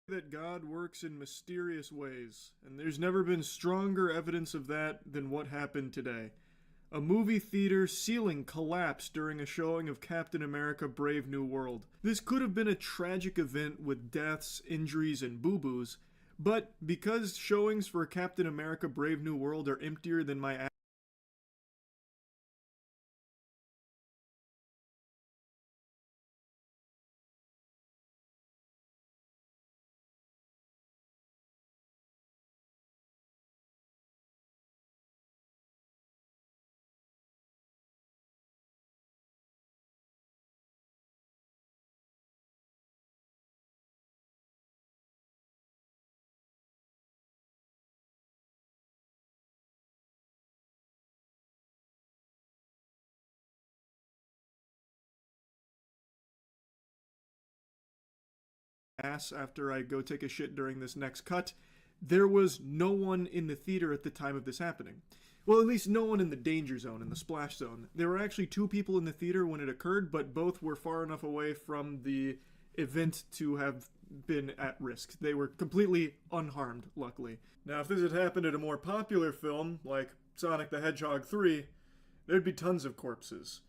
That God works in mysterious ways, and there's never been stronger evidence of that than what happened today. A movie theater ceiling collapsed during a showing of Captain America Brave New World. This could have been a tragic event with deaths, injuries, and boo boos, but because showings for Captain America Brave New World are emptier than my ass after I go take a shit during this next cut, there was no one in the theater at the time of this happening. Well, at least no one in the danger zone, in the splash zone. There were actually two people in the theater when it occurred, but both were far enough away from the event to have been at risk. They were completely unharmed, luckily. Now, if this had happened at a more popular film, like Sonic the Hedgehog 3, there'd be tons of corpses.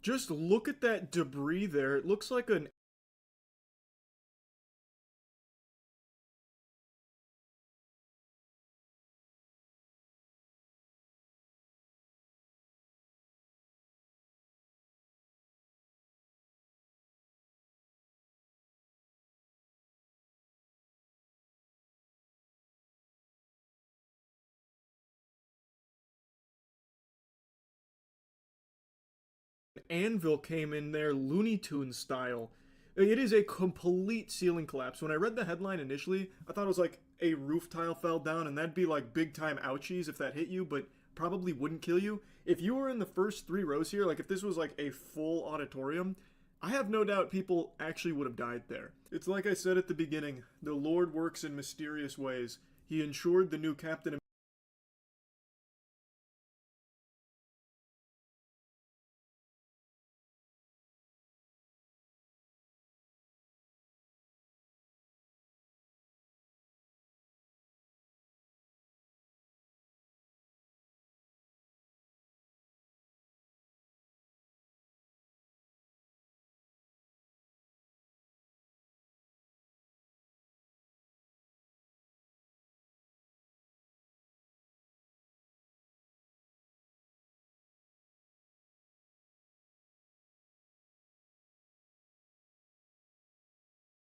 Just look at that debris there. It looks like an anvil came in there Looney Tunes style. It is a complete ceiling collapse. When I read the headline initially, I thought it was like a roof tile fell down, and that'd be like big time ouchies if that hit you, but probably wouldn't kill you. If you were in the first 3 rows here, like if this was like a full auditorium, I have no doubt people actually would have died there. It's like I said at the beginning, the Lord works in mysterious ways. He ensured the new Captain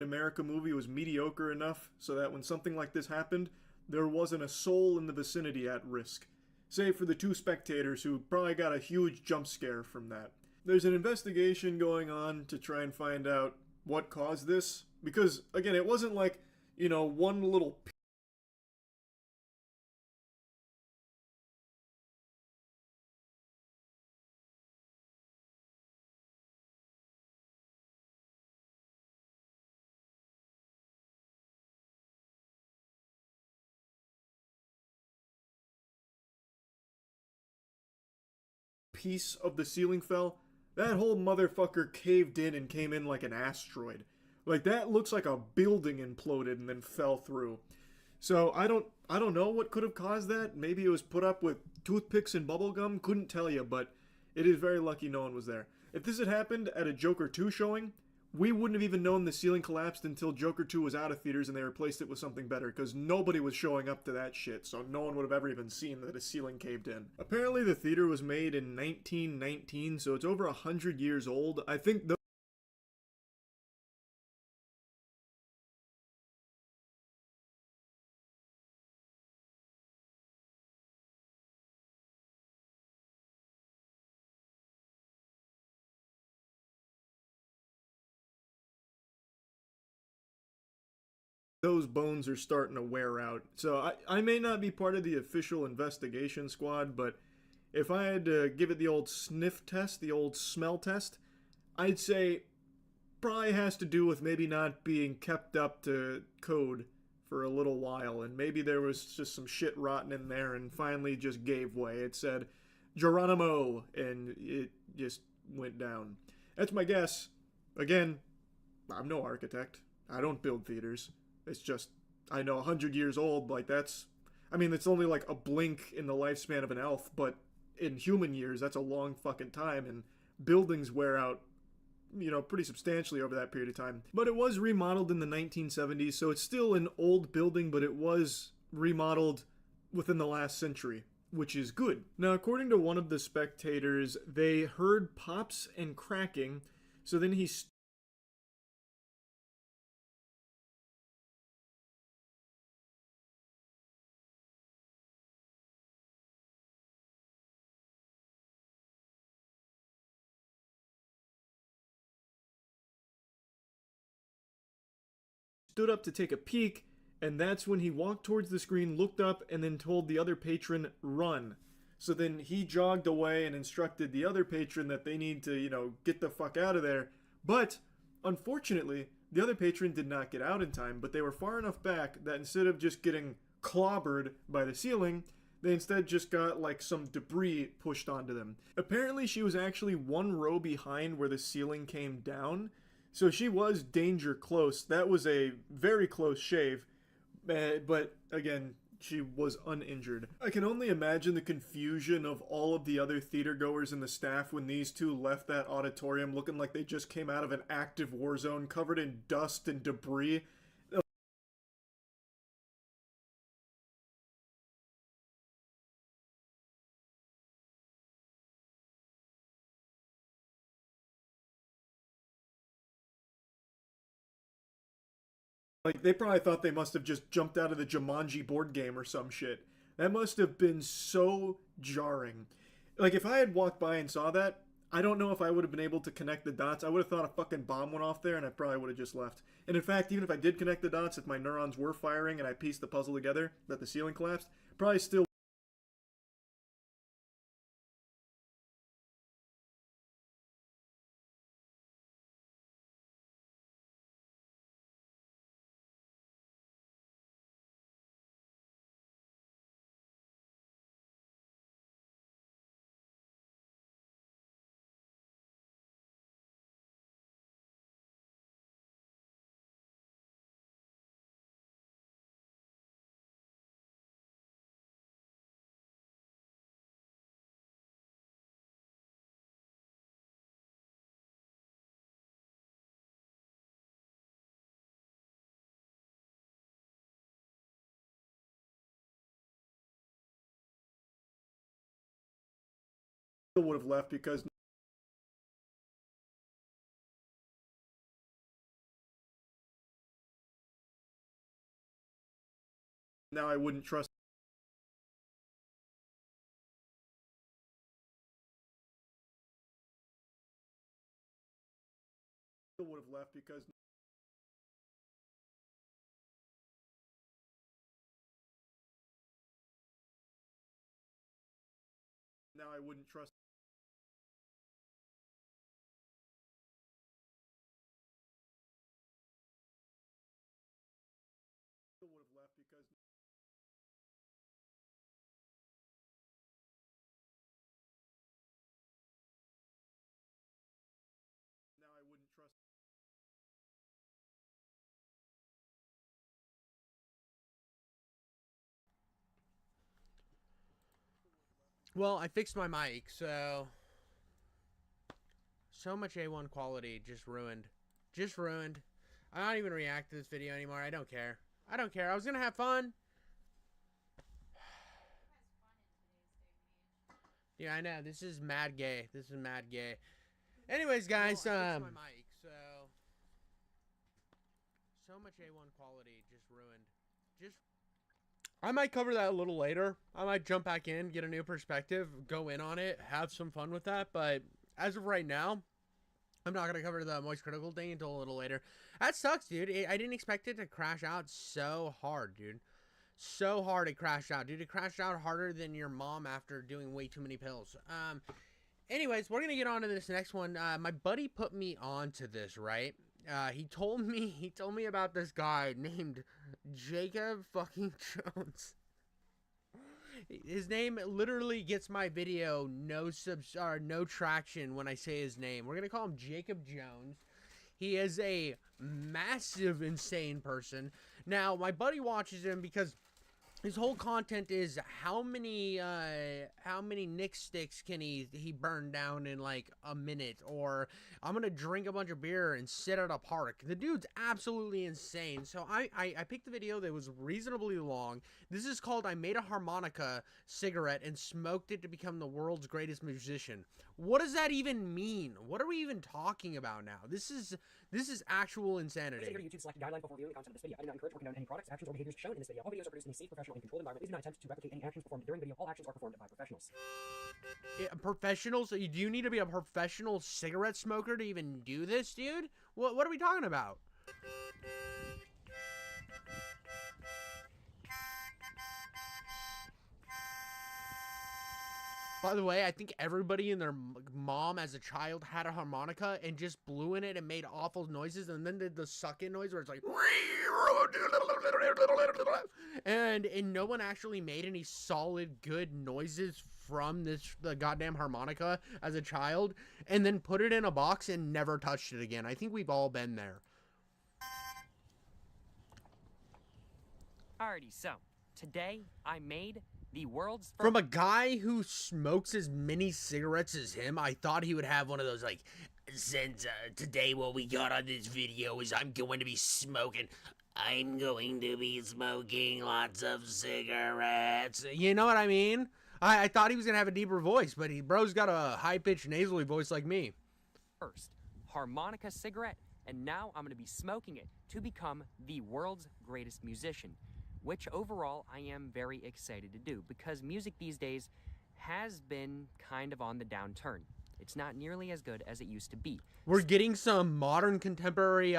America movie was mediocre enough so that when something like this happened, there wasn't a soul in the vicinity at risk, save for the two spectators who probably got a huge jump scare from that. There's an investigation going on to try and find out what caused this, because, again, it wasn't like, one little piece of the ceiling fell. That whole motherfucker caved in and came in like an asteroid. Like that looks like a building imploded and then fell through. So I don't know what could have caused that. Maybe it was put up with toothpicks and bubblegum, couldn't tell you, but it is very lucky no one was there. If this had happened at a Joker 2 showing, we wouldn't have even known the ceiling collapsed until Joker 2 was out of theaters and they replaced it with something better, because nobody was showing up to that shit, so no one would have ever even seen that a ceiling caved in. Apparently the theater was made in 1919, so it's over 100 years old. I think those bones are starting to wear out. So I may not be part of the official investigation squad, but if I had to give it the old sniff test, the old smell test, I'd say probably has to do with maybe not being kept up to code for a little while, and maybe there was just some shit rotten in there and finally just gave way. It said Geronimo, and it just went down. That's my guess. Again, I'm no architect. I don't build theaters. It's just, I know 100 years old, like that's, I mean, it's only like a blink in the lifespan of an elf, but in human years, that's a long fucking time, and buildings wear out, pretty substantially over that period of time. But it was remodeled in the 1970s, so it's still an old building, but it was remodeled within the last century, which is good. Now, according to one of the spectators, they heard pops and cracking, so then he stood up to take a peek, and that's when he walked towards the screen, looked up, and then told the other patron, run. So then he jogged away and instructed the other patron that they need to, get the fuck out of there. But, unfortunately, the other patron did not get out in time, but they were far enough back that instead of just getting clobbered by the ceiling, they instead just got like some debris pushed onto them. Apparently, she was actually one row behind where the ceiling came down, so she was danger close. That was a very close shave, but again, she was uninjured. I can only imagine the confusion of all of the other theater goers and the staff when these two left that auditorium looking like they just came out of an active war zone covered in dust and debris. Like, they probably thought they must have just jumped out of the Jumanji board game or some shit. That must have been so jarring. Like, if I had walked by and saw that, I don't know if I would have been able to connect the dots. I would have thought a fucking bomb went off there and I probably would have just left. And in fact, even if I did connect the dots, if my neurons were firing and I pieced the puzzle together that the ceiling collapsed, probably still would have left because now I wouldn't trust. Would have left because now I wouldn't trust. Would have left because now I wouldn't trust. Well, I fixed my mic, so much A1 quality just ruined. Just ruined. I'm not even react to this video anymore. I don't care. I don't care. I was gonna have fun. Yeah, I know. This is mad gay. This is mad gay. Anyways, guys, my mic, so much A1 quality just ruined. I might cover that a little later. I might jump back in, get a new perspective, go in on it, have some fun with that. But as of right now, I'm not gonna cover the Moist Critical thing until a little later. That sucks, dude. I didn't expect it to crash out so hard, dude. So hard it crashed out, dude. It crashed out harder than your mom after doing way too many pills. Anyways, we're gonna get on to this next one. My buddy put me on to this, right? He told me about this guy named Jacob fucking Jones. His name literally gets my video no traction when I say his name. We're gonna call him Jacob Jones. He is a massive insane person. Now, my buddy watches him because his whole content is how many Nick sticks can he burn down in like a minute, or I'm gonna drink a bunch of beer and sit at a park. The dude's absolutely insane. So I picked the video that was reasonably long. This is called I Made a Harmonica Cigarette and Smoked It to Become the World's Greatest Musician. What does that even mean? What are we even talking about now? This is actual insanity. Please adhere to YouTube selected guidelines before viewing the content of this video. I do not encourage or condone any products, actions, or behaviors shown in this video. All videos are produced in a safe, professional, and controlled environment. Please do not attempt to replicate any actions performed during video. All actions are performed by professionals. Professionals? Do you need to be a professional cigarette smoker to even do this, dude? What are we talking about? By the way, I think everybody and their mom as a child had a harmonica and just blew in it and made awful noises, and then did the suck-in noise where it's like, and no one actually made any solid good noises from the goddamn harmonica as a child, and then put it in a box and never touched it again. I think we've all been there. Alrighty, so today I made the world's first... From a guy who smokes as many cigarettes as him, I thought he would have one of those, like, since today what we got on this video is I'm going to be smoking lots of cigarettes. You know what I mean? I thought he was going to have a deeper voice, but bro's got a high-pitched nasally voice like me. First harmonica cigarette, and now I'm going to be smoking it to become the world's greatest musician, which overall I am very excited to do because music these days has been kind of on the downturn. It's not nearly as good as it used to be. We're getting some modern contemporary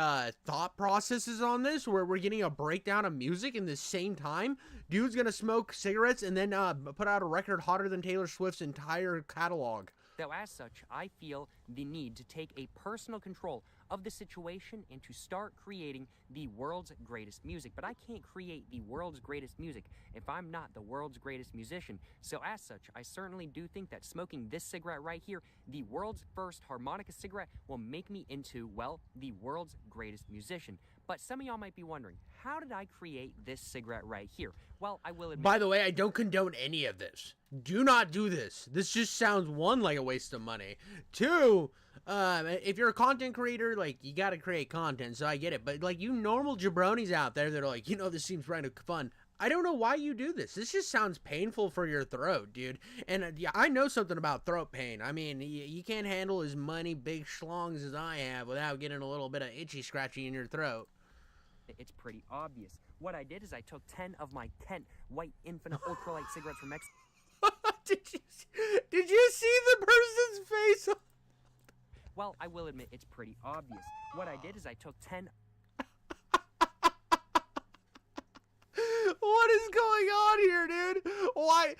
thought processes on this, where we're getting a breakdown of music in the same time. Dude's gonna smoke cigarettes and then put out a record hotter than Taylor Swift's entire catalog. Though as such, I feel the need to take a personal control of the situation and to start creating the world's greatest music. But I can't create the world's greatest music if I'm not the world's greatest musician. So as such, I certainly do think that smoking this cigarette right here, the world's first harmonica cigarette, will make me into, well, the world's greatest musician. But some of y'all might be wondering, how did I create this cigarette right here? Well, I will admit... By the way, I don't condone any of this. Do not do this. This just sounds, one, like a waste of money. Two, if you're a content creator, like, you gotta create content, so I get it. But, like, you normal jabronis out there that are like, you know, this seems kind of fun. I don't know why you do this. This just sounds painful for your throat, dude. And yeah, I know something about throat pain. I mean, you can't handle as many big schlongs as I have without getting a little bit of itchy scratchy in your throat. It's pretty obvious. What I did is I took 10 of my 10 white infinite ultralight cigarettes from Mexico. Did you see the person's face? Well, I will admit it's pretty obvious. What I did is I took 10... What is going on here, dude? Why?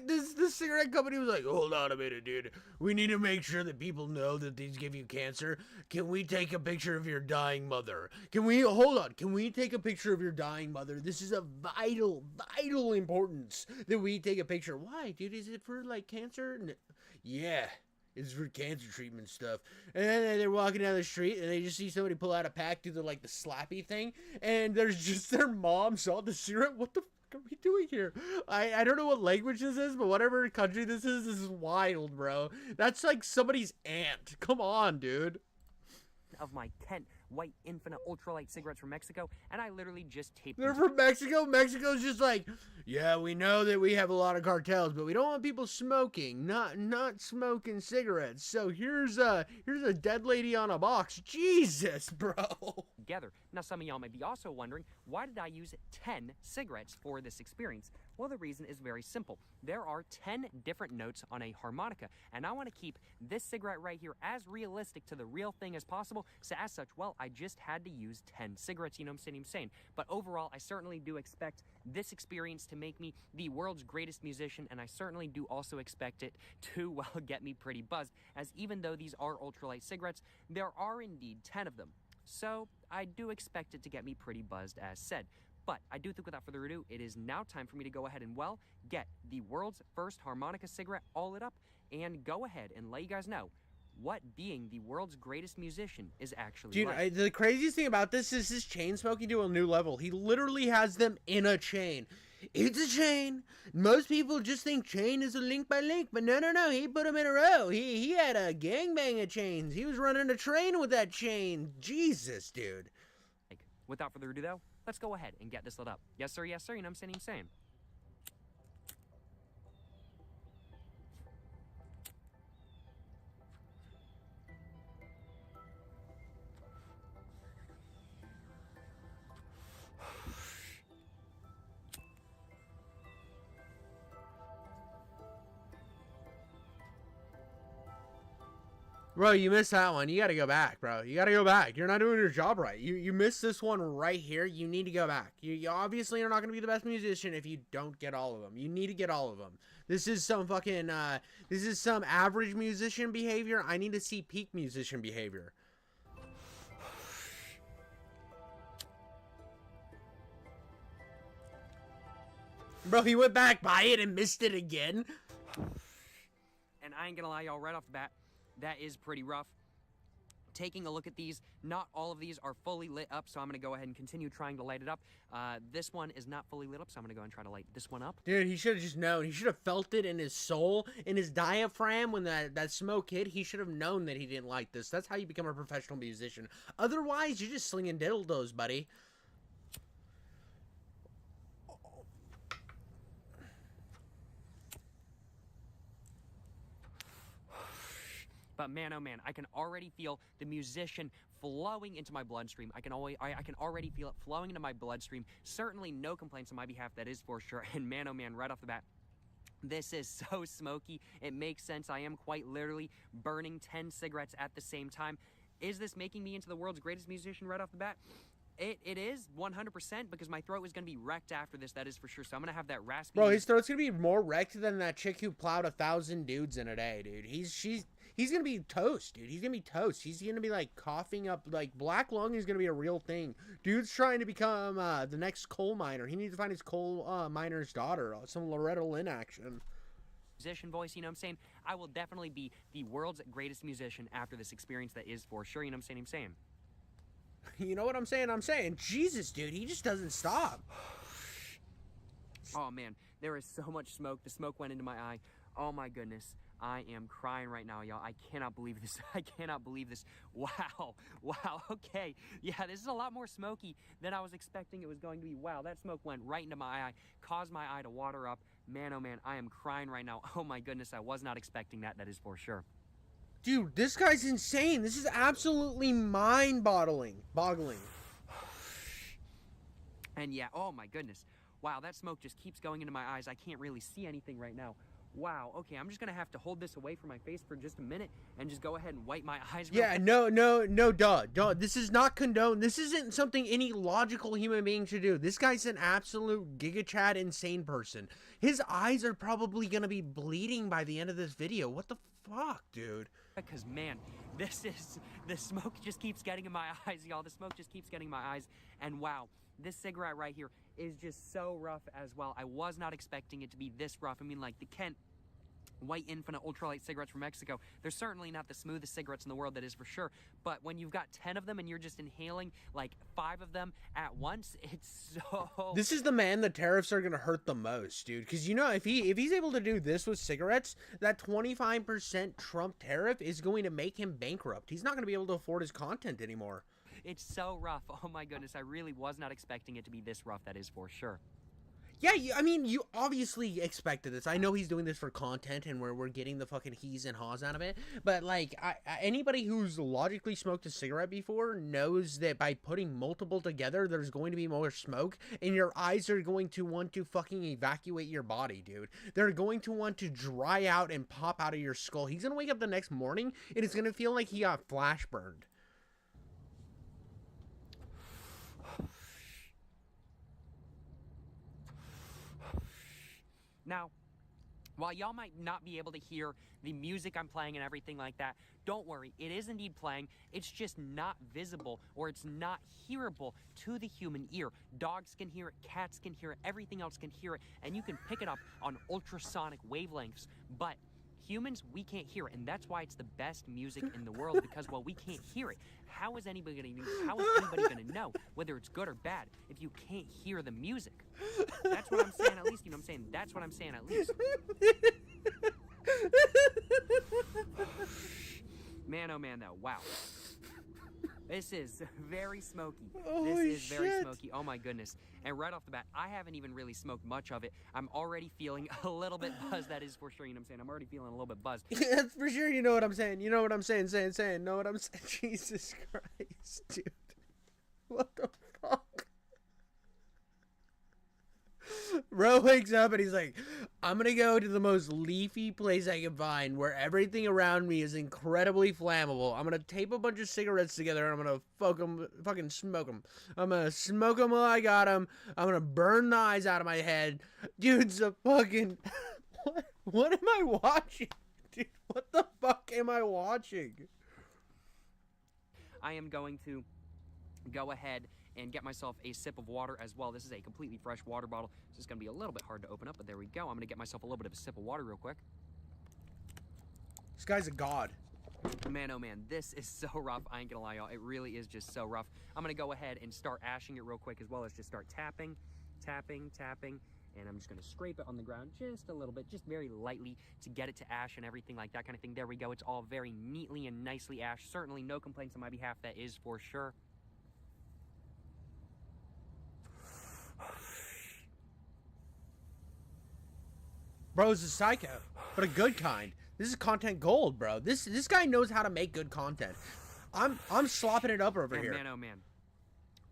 This cigarette company was like, hold on a minute, dude. We need to make sure that people know that these give you cancer. Can we take a picture of your dying mother? Hold on. Can we take a picture of your dying mother? This is a vital importance that we take a picture. Why, dude? Is it for, like, cancer? Yeah. It's for cancer treatment stuff. And then they're walking down the street and they just see somebody pull out a pack, do the slappy thing, and there's just their mom saw the cigarette. What the fuck are we doing here? I don't know what language this is, but whatever country this is wild, bro. That's like somebody's aunt. Come on, dude. Of my 10 white infinite ultralight cigarettes from Mexico, and I literally just taped They're them from Mexico. Mexico's just like, yeah, we know that we have a lot of cartels, but we don't want people smoking, not smoking cigarettes. So here's a dead lady on a box. Jesus, bro. together. Now, some of y'all may be also wondering, why did I use 10 cigarettes for this experience? Well, the reason is very simple. There are 10 different notes on a harmonica, and I want to keep this cigarette right here as realistic to the real thing as possible. So as such, well, I just had to use 10 cigarettes, you know what I'm saying? But overall, I certainly do expect this experience to make me the world's greatest musician, and I certainly do also expect it to, well, get me pretty buzzed, as even though these are ultralight cigarettes, there are indeed 10 of them. So I do expect it to get me pretty buzzed, as said. But I do think without further ado, it is now time for me to go ahead and, well, get the world's first harmonica cigarette all lit up and go ahead and let you guys know what being the world's greatest musician is actually Dude, like. the craziest thing about this is his chain smoking to a new level. He literally has them in a chain. It's a chain. Most people just think chain is a link by link, but no. He put them in a row. He had a gangbang of chains. He was running a train with that chain. Jesus, dude. Without further ado, though, let's go ahead and get this lit up. Yes, sir, you know what I'm saying? Bro, you missed that one. You gotta go back, bro. You gotta go back. You're not doing your job right. You missed this one right here. You need to go back. You obviously are not gonna be the best musician if you don't get all of them. You need to get all of them. This is some fucking, this is some average musician behavior. I need to see peak musician behavior. Bro, he went back by it and missed it again. And I ain't gonna lie, y'all, right off the bat, that is pretty rough. Taking a look at these, not all of these are fully lit up, so I'm gonna go ahead and continue trying to light it up. This one is not fully lit up, so I'm gonna go and try to light this one up. Dude, he should have just known. He should have felt it in his soul, in his diaphragm when that smoke hit. He should have known that he didn't like this. That's how you become a professional musician. Otherwise, you're just slinging dildos, buddy. But man, oh man, I can already feel the musician flowing into my bloodstream. I can already feel it flowing into my bloodstream. Certainly no complaints on my behalf, that is for sure. And man, oh man, right off the bat, this is so smoky. It makes sense. I am quite literally burning 10 cigarettes at the same time. Is this making me into the world's greatest musician right off the bat? It is 100%, because my throat is going to be wrecked after this, that is for sure. So I'm going to have that raspy... Bro, his throat's going to be more wrecked than that chick who plowed 1,000 dudes in a day, dude. He's going to be toast, dude. He's going to be toast. He's going to be, like, coughing up. Like, black lung is going to be a real thing. Dude's trying to become the next coal miner. He needs to find his coal miner's daughter. Some Loretta Lynn action. Musician voice, you know what I'm saying? I will definitely be the world's greatest musician after this experience, that is for sure, you know what I'm saying? You know what I'm saying? I'm saying, Jesus, dude, he just doesn't stop. Oh, man, there is so much smoke. The smoke went into my eye. Oh, my goodness. I am crying right now, y'all. I cannot believe this. I cannot believe this. Wow. Wow. Okay. Yeah, this is a lot more smoky than I was expecting it was going to be. Wow, that smoke went right into my eye, caused my eye to water up. Man, oh, man, I am crying right now. Oh, my goodness, I was not expecting that. That is for sure. Dude, this guy's insane. This is absolutely mind-boggling. And yeah, oh my goodness. Wow, that smoke just keeps going into my eyes. I can't really see anything right now. Wow, okay, I'm just gonna have to hold this away from my face for just a minute and just go ahead and wipe my eyes. Yeah, no, duh. This is not condoned. This isn't something any logical human being should do. This guy's an absolute Giga Chad insane person. His eyes are probably gonna be bleeding by the end of this video. What the fuck, dude? Because, man, the smoke just keeps getting in my eyes, y'all. The smoke just keeps getting in my eyes. And wow, this cigarette right here is just so rough as well. I was not expecting it to be this rough. I mean, like, the Kent White Infinite Ultralight cigarettes from Mexico, they're certainly not the smoothest cigarettes in the world, that is for sure. But when you've got 10 of them and you're just inhaling, like, 5 of them at once, it's so... This is the man the tariffs are going to hurt the most, dude. Because, you know, if he's able to do this with cigarettes, that 25% Trump tariff is going to make him bankrupt. He's not going to be able to afford his content anymore. It's so rough. Oh my goodness, I really was not expecting it to be this rough, that is for sure. Yeah, I mean, you obviously expected this. I know he's doing this for content and we're getting the fucking he's and haws out of it. But, like, anybody who's logically smoked a cigarette before knows that by putting multiple together, there's going to be more smoke. And your eyes are going to want to fucking evacuate your body, dude. They're going to want to dry out and pop out of your skull. He's going to wake up the next morning and it's going to feel like he got flash burned. Now, while y'all might not be able to hear the music I'm playing and everything like that, don't worry, it is indeed playing. It's just not visible, or it's not hearable to the human ear. Dogs can hear it, cats can hear it, everything else can hear it, and you can pick it up on ultrasonic wavelengths. But humans, we can't hear it, and that's why it's the best music in the world, because, well, we can't hear it. How is anybody gonna know whether it's good or bad if you can't hear the music? That's what I'm saying, at least. You know what I'm saying? That's what I'm saying, at least. Man, oh man, though. Wow. This is very smoky. This is very smoky. Oh my goodness. And right off the bat, I haven't even really smoked much of it. I'm already feeling a little bit buzzed, that is for sure. You know what I'm saying? I'm already feeling a little bit buzzed. That's for sure. You know what I'm saying. You know what I'm saying. Know what I'm saying. Jesus Christ, dude. What the fuck? Bro wakes up and he's like, I'm gonna go to the most leafy place I can find where everything around me is incredibly flammable. I'm gonna tape a bunch of cigarettes together and I'm gonna fucking smoke them. I'm gonna smoke them while I got them. I'm gonna burn the eyes out of my head. Dude's a fucking... What am I watching? Dude, what the fuck am I watching? I am going to go ahead and get myself a sip of water as well. This is a completely fresh water bottle. So it's going to be a little bit hard to open up, but there we go. I'm going to get myself a little bit of a sip of water real quick. This guy's a god. Man, oh man, this is so rough. I ain't gonna lie, y'all. It really is just so rough. I'm gonna go ahead and start ashing it real quick, as well as just start tapping, tapping, tapping. And I'm just gonna scrape it on the ground just a little bit, just very lightly, to get it to ash and everything like that kind of thing. There we go. It's all very neatly and nicely ashed. Certainly no complaints on my behalf, that is for sure. Bro's a psycho, but a good kind. This is content gold, bro. This guy knows how to make good content. I'm slopping it up over here. Man, oh man.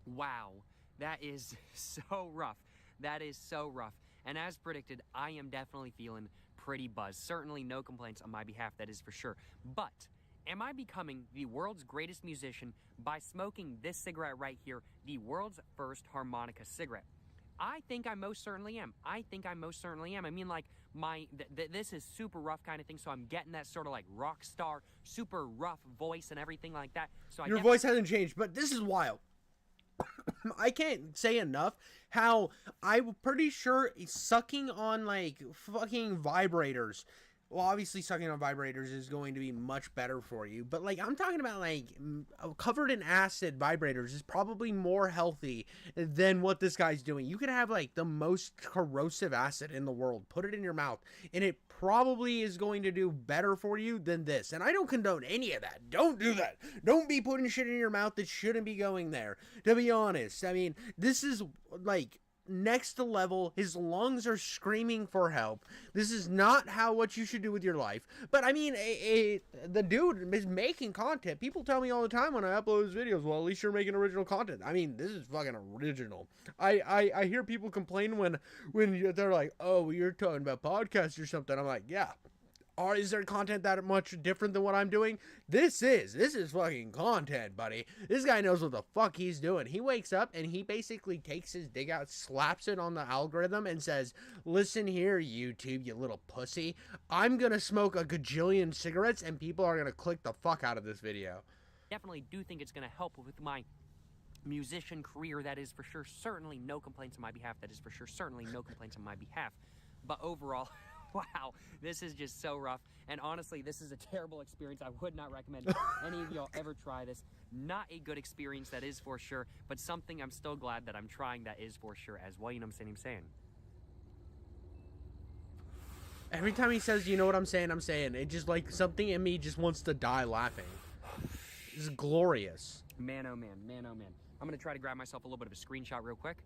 Wow. That is so rough. That is so rough. And as predicted, I am definitely feeling pretty buzzed. Certainly no complaints on my behalf, that is for sure. But am I becoming the world's greatest musician by smoking this cigarette right here, the world's first harmonica cigarette? I think I most certainly am. I mean, like, this is super rough kind of thing, so I'm getting that sort of like rock star, super rough voice and everything like that. So your voice hasn't changed, but this is wild. I can't say enough how I'm pretty sure sucking on like fucking vibrators. Well, obviously sucking on vibrators is going to be much better for you, but like I'm talking about like covered in acid vibrators is probably more healthy than what this guy's doing. You could have like the most corrosive acid in the world, put it in your mouth, and it probably is going to do better for you than this. And I don't condone any of that. Don't do that. Don't be putting shit in your mouth that shouldn't be going there. To be honest, I mean, this is like next to level. His lungs are screaming for help. This is not what you should do with your life. But I mean, the dude is making content. People tell me all the time when I upload his videos, well, at least you're making original content. I mean, this is fucking original. I hear people complain when they're like, oh, you're talking about podcasts or something. I'm like, yeah. Or is there content that much different than what I'm doing? This is fucking content, buddy. This guy knows what the fuck he's doing. He wakes up and he basically takes his dig out, slaps it on the algorithm and says, listen here, YouTube, you little pussy. I'm gonna smoke a gajillion cigarettes and people are gonna click the fuck out of this video. Definitely do think it's gonna help with my musician career, that is for sure. Certainly no complaints on my behalf, that is for sure. Certainly no complaints on my behalf. But overall, wow, this is just so rough. And honestly, this is a terrible experience. I would not recommend any of y'all ever try this. Not a good experience, that is for sure, but something I'm still glad that I'm trying, that is for sure as well. You know what I'm saying? Every time he says, you know what I'm saying, it just like something in me just wants to die laughing. This is glorious. Man, oh man, man, oh man. I'm gonna try to grab myself a little bit of a screenshot real quick.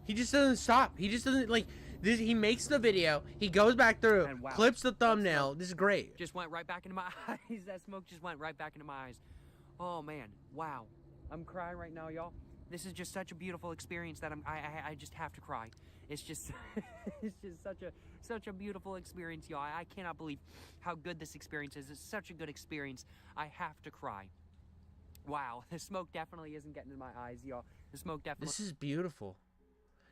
He just doesn't stop. He just doesn't, like, this. He makes the video. He goes back through, And wow, clips the that thumbnail. smoke This is great. just went right back into my eyes. That smoke just went right back into my eyes. Oh man, wow. I'm crying right now, y'all. This is just such a beautiful experience that I just have to cry. It's just it's just such a beautiful experience, y'all. I cannot believe how good this experience is. It's such a good experience. I have to cry. Wow, the smoke definitely isn't getting in my eyes, y'all. The smoke definitely. This is beautiful.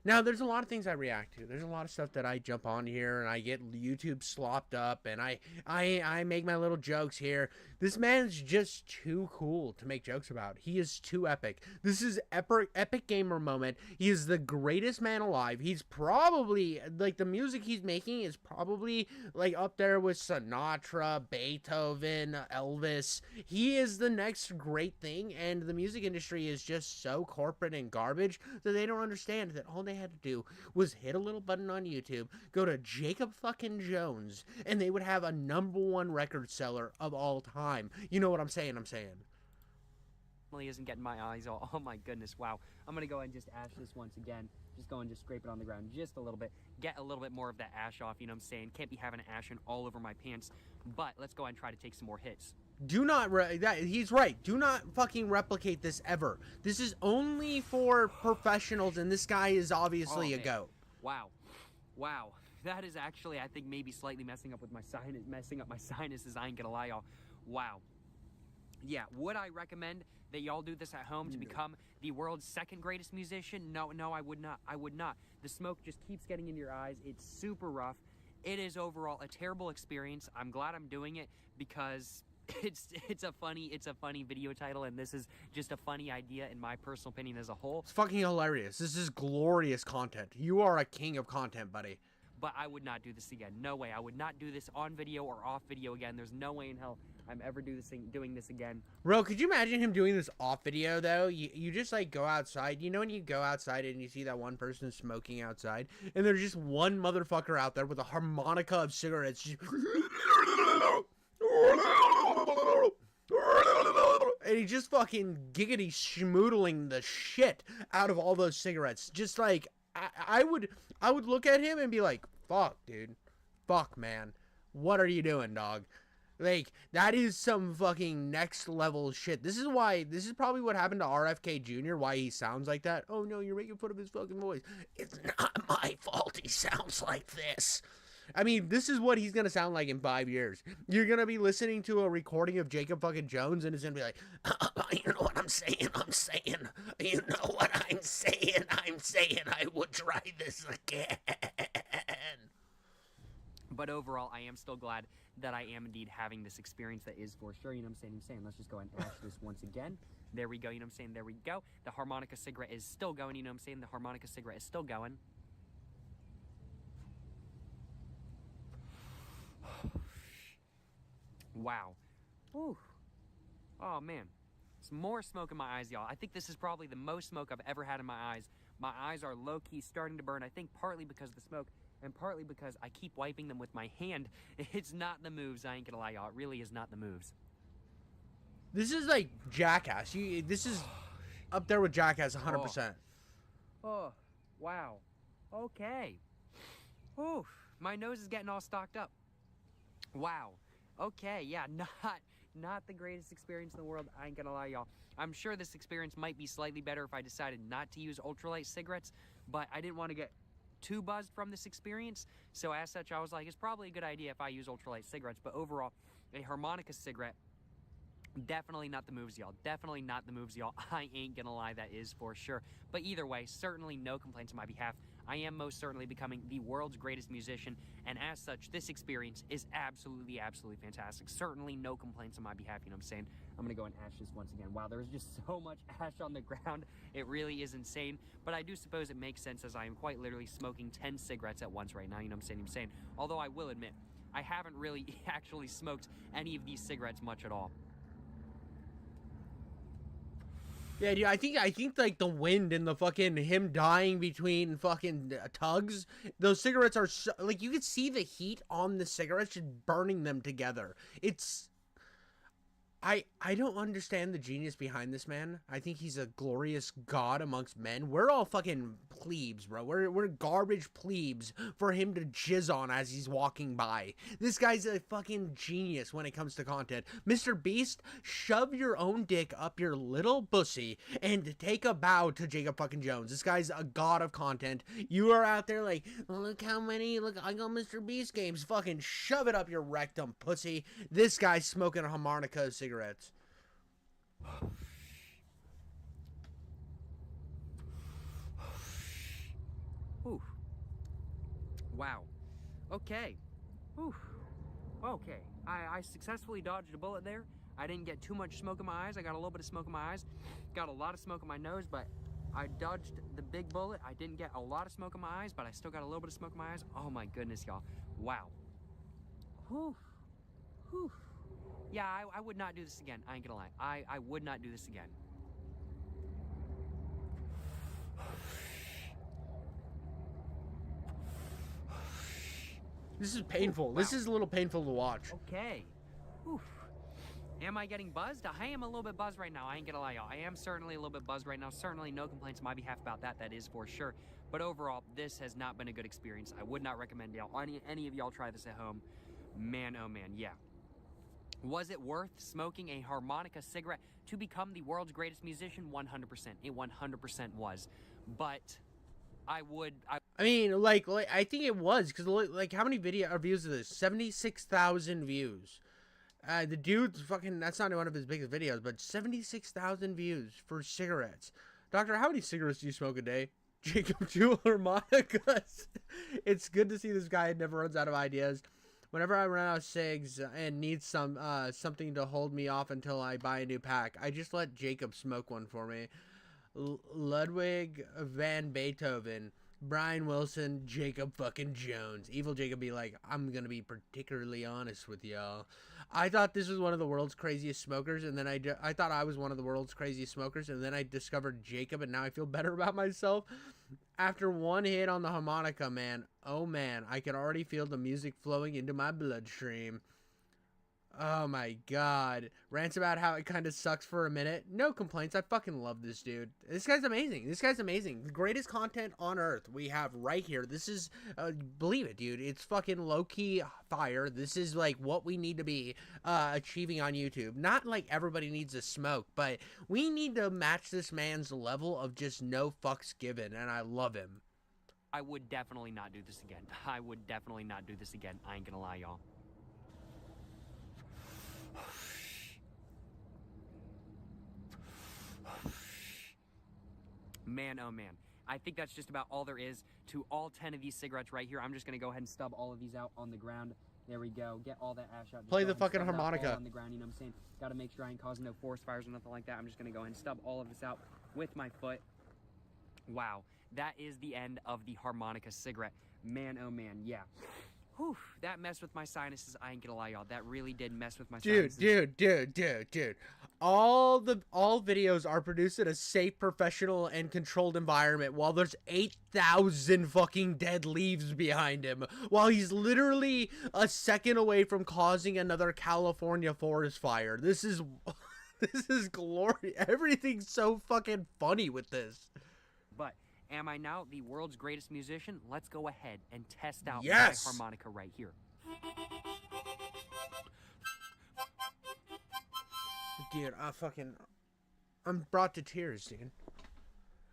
Now, there's a lot of things I react to. There's a lot of stuff that I jump on here and I get YouTube slopped up and I make my little jokes here. This man's just too cool to make jokes about. He is too epic. This is epic gamer moment. He is the greatest man alive. He's probably, like, the music he's making is probably, like, up there with Sinatra, Beethoven, Elvis. He is the next great thing, and the music industry is just so corporate and garbage that they don't understand that all they had to do was hit a little button on YouTube, go to Jacob fucking Jones, and they would have a #1 record seller of all time. You know what I'm saying? Isn't getting my eyes. Oh my goodness, wow. I'm gonna go ahead and just ash this once again. Just go and just scrape it on the ground just a little bit. Get a little bit more of that ash off, you know what I'm saying? Can't be having ashen all over my pants. But let's go ahead and try to take some more hits. Do not, he's right. Do not fucking replicate this ever. This is only for professionals, and this guy is obviously a man. goat. Wow. Wow. That is actually, I think, maybe slightly messing up my sinuses. I ain't gonna lie, y'all. Wow. Yeah, would I recommend that y'all do this at home to become the world's second greatest musician? No, I would not. I would not. The smoke just keeps getting in your eyes. It's super rough. It is overall a terrible experience. I'm glad I'm doing it because it's a funny video title, and this is just a funny idea in my personal opinion as a whole. It's fucking hilarious. This is glorious content. You are a king of content, buddy. But I would not do this again. No way. I would not do this on video or off video again. There's no way in hell I'm ever doing this again. Bro, could you imagine him doing this off video, though? You just, like, go outside. You know when you go outside and you see that one person smoking outside? And there's just one motherfucker out there with a harmonica of cigarettes. Just... and he just fucking giggity schmoodling the shit out of all those cigarettes. Just, like, I would look at him and be like, fuck, dude. Fuck, man. What are you doing, dog? Like, that is some fucking next level shit. This is probably what happened to RFK Jr., why he sounds like that. Oh no, you're making fun of his fucking voice. It's not my fault he sounds like this. I mean, this is what he's gonna sound like in 5 years. You're gonna be listening to a recording of Jacob fucking Jones, and it's gonna be like, you know what I'm saying? You know what I'm saying? I would try this again. But overall, I am still glad that I am indeed having this experience that is for sure. You know what I'm saying? Let's just go ahead and ash this once again. There we go. You know what I'm saying? There we go. The harmonica cigarette is still going. You know what I'm saying? The harmonica cigarette is still going. Wow. Whew. Oh, man. Some more smoke in my eyes, y'all. I think this is probably the most smoke I've ever had in my eyes. My eyes are low-key starting to burn. I think partly because of the smoke, and partly because I keep wiping them with my hand. It's not the moves, I ain't gonna lie, y'all. It really is not the moves. This is like Jackass. This is up there with Jackass 100%. Oh, wow. Okay. Ooh, my nose is getting all stocked up. Wow. Okay, yeah, not the greatest experience in the world, I ain't gonna lie, y'all. I'm sure this experience might be slightly better if I decided not to use ultralight cigarettes, but I didn't want to get too buzzed from this experience, so as such, I was like, it's probably a good idea if I use ultralight cigarettes, but overall, a harmonica cigarette, definitely not the moves, y'all. Definitely not the moves, y'all. I ain't gonna lie, that is for sure. But either way, certainly no complaints on my behalf. I am most certainly becoming the world's greatest musician, and as such, this experience is absolutely fantastic. Certainly no complaints on my behalf, you know what I'm saying? I'm gonna go and ash this once again. Wow, there's just so much ash on the ground. It really is insane, but I do suppose it makes sense as I am quite literally smoking 10 cigarettes at once right now, you know what I'm saying? Although I will admit, I haven't really actually smoked any of these cigarettes much at all. Yeah, dude, I think like the wind and the fucking him dying between fucking tugs, those cigarettes are so, like, you could see the heat on the cigarettes just burning them together. It's I don't understand the genius behind this man. I think he's a glorious god amongst men. We're all fucking plebes, bro. We're garbage plebes for him to jizz on as he's walking by. This guy's a fucking genius when it comes to content. Mr. Beast, shove your own dick up your little pussy and take a bow to Jacob fucking Jones. This guy's a god of content. You are out there like, look how many, look, I got Mr. Beast games. Fucking shove it up your rectum, pussy. This guy's smoking a harmonica cigarette. Ooh. Wow. Okay. Ooh. Okay. I successfully dodged a bullet there. I didn't get too much smoke in my eyes. I got a little bit of smoke in my eyes. Got a lot of smoke in my nose, but I dodged the big bullet. I didn't get a lot of smoke in my eyes, but I still got a little bit of smoke in my eyes. Oh my goodness, y'all. Wow. Whew. Whew. Yeah, I would not do this again. I ain't gonna lie. I would not do this again. This is painful. Wow. This is a little painful to watch. Okay. Oof. Am I getting buzzed? I am a little bit buzzed right now. I ain't gonna lie, y'all. I am certainly a little bit buzzed right now. Certainly no complaints on my behalf about that. That is for sure. But overall, this has not been a good experience. I would not recommend y'all. Any of y'all try this at home. Man, oh man, yeah. Was it worth smoking a harmonica cigarette to become the world's greatest musician? 100%. It 100% was. But I mean, like I think it was, because like how many views of this? 76,000 views. The dude's fucking, that's not one of his biggest videos, but 76,000 views for cigarettes. Doctor, how many cigarettes do you smoke a day? Jacob, 2 harmonicas. It's good to see this guy never runs out of ideas. Whenever I run out of cigs and need something to hold me off until I buy a new pack, I just let Jacob smoke one for me. Ludwig van Beethoven, Brian Wilson, Jacob fucking Jones. Evil Jacob be like, I'm gonna be particularly honest with y'all. I thought this was one of the world's craziest smokers, and then I thought I was one of the world's craziest smokers, and then I discovered Jacob, and now I feel better about myself. After one hit on the harmonica, man, oh man, I could already feel the music flowing into my bloodstream. Oh my god. Rants about how it kind of sucks for a minute. No complaints. I fucking love this dude. This guy's amazing. This guy's amazing. The greatest content on earth we have right here. This is, believe it, dude. It's fucking low-key fire. This is like what we need to be achieving on YouTube. Not like everybody needs to smoke, but we need to match this man's level of just no fucks given, and I love him. I would definitely not do this again. I would definitely not do this again. I ain't gonna lie, y'all. Man, oh man. I think that's just about all there is to all 10 of these cigarettes right here. I'm just going to go ahead and stub all of these out on the ground. There we go. Get all that ash out. Just play the fucking harmonica on the ground, you know what I'm saying? Got to make sure I ain't causing no forest fires or nothing like that. I'm just going to go ahead and stub all of this out with my foot. Wow. That is the end of the harmonica cigarette. Man, oh man. Yeah. Whew, that messed with my sinuses. I ain't gonna lie, y'all. That really did mess with my sinuses. Dude. All videos are produced in a safe, professional, and controlled environment while there's 8,000 fucking dead leaves behind him. While he's literally a second away from causing another California forest fire. This is glory. Everything's so fucking funny with this. But am I now the world's greatest musician? Let's go ahead and test out yes. my harmonica right here. Dude, I'm brought to tears, dude.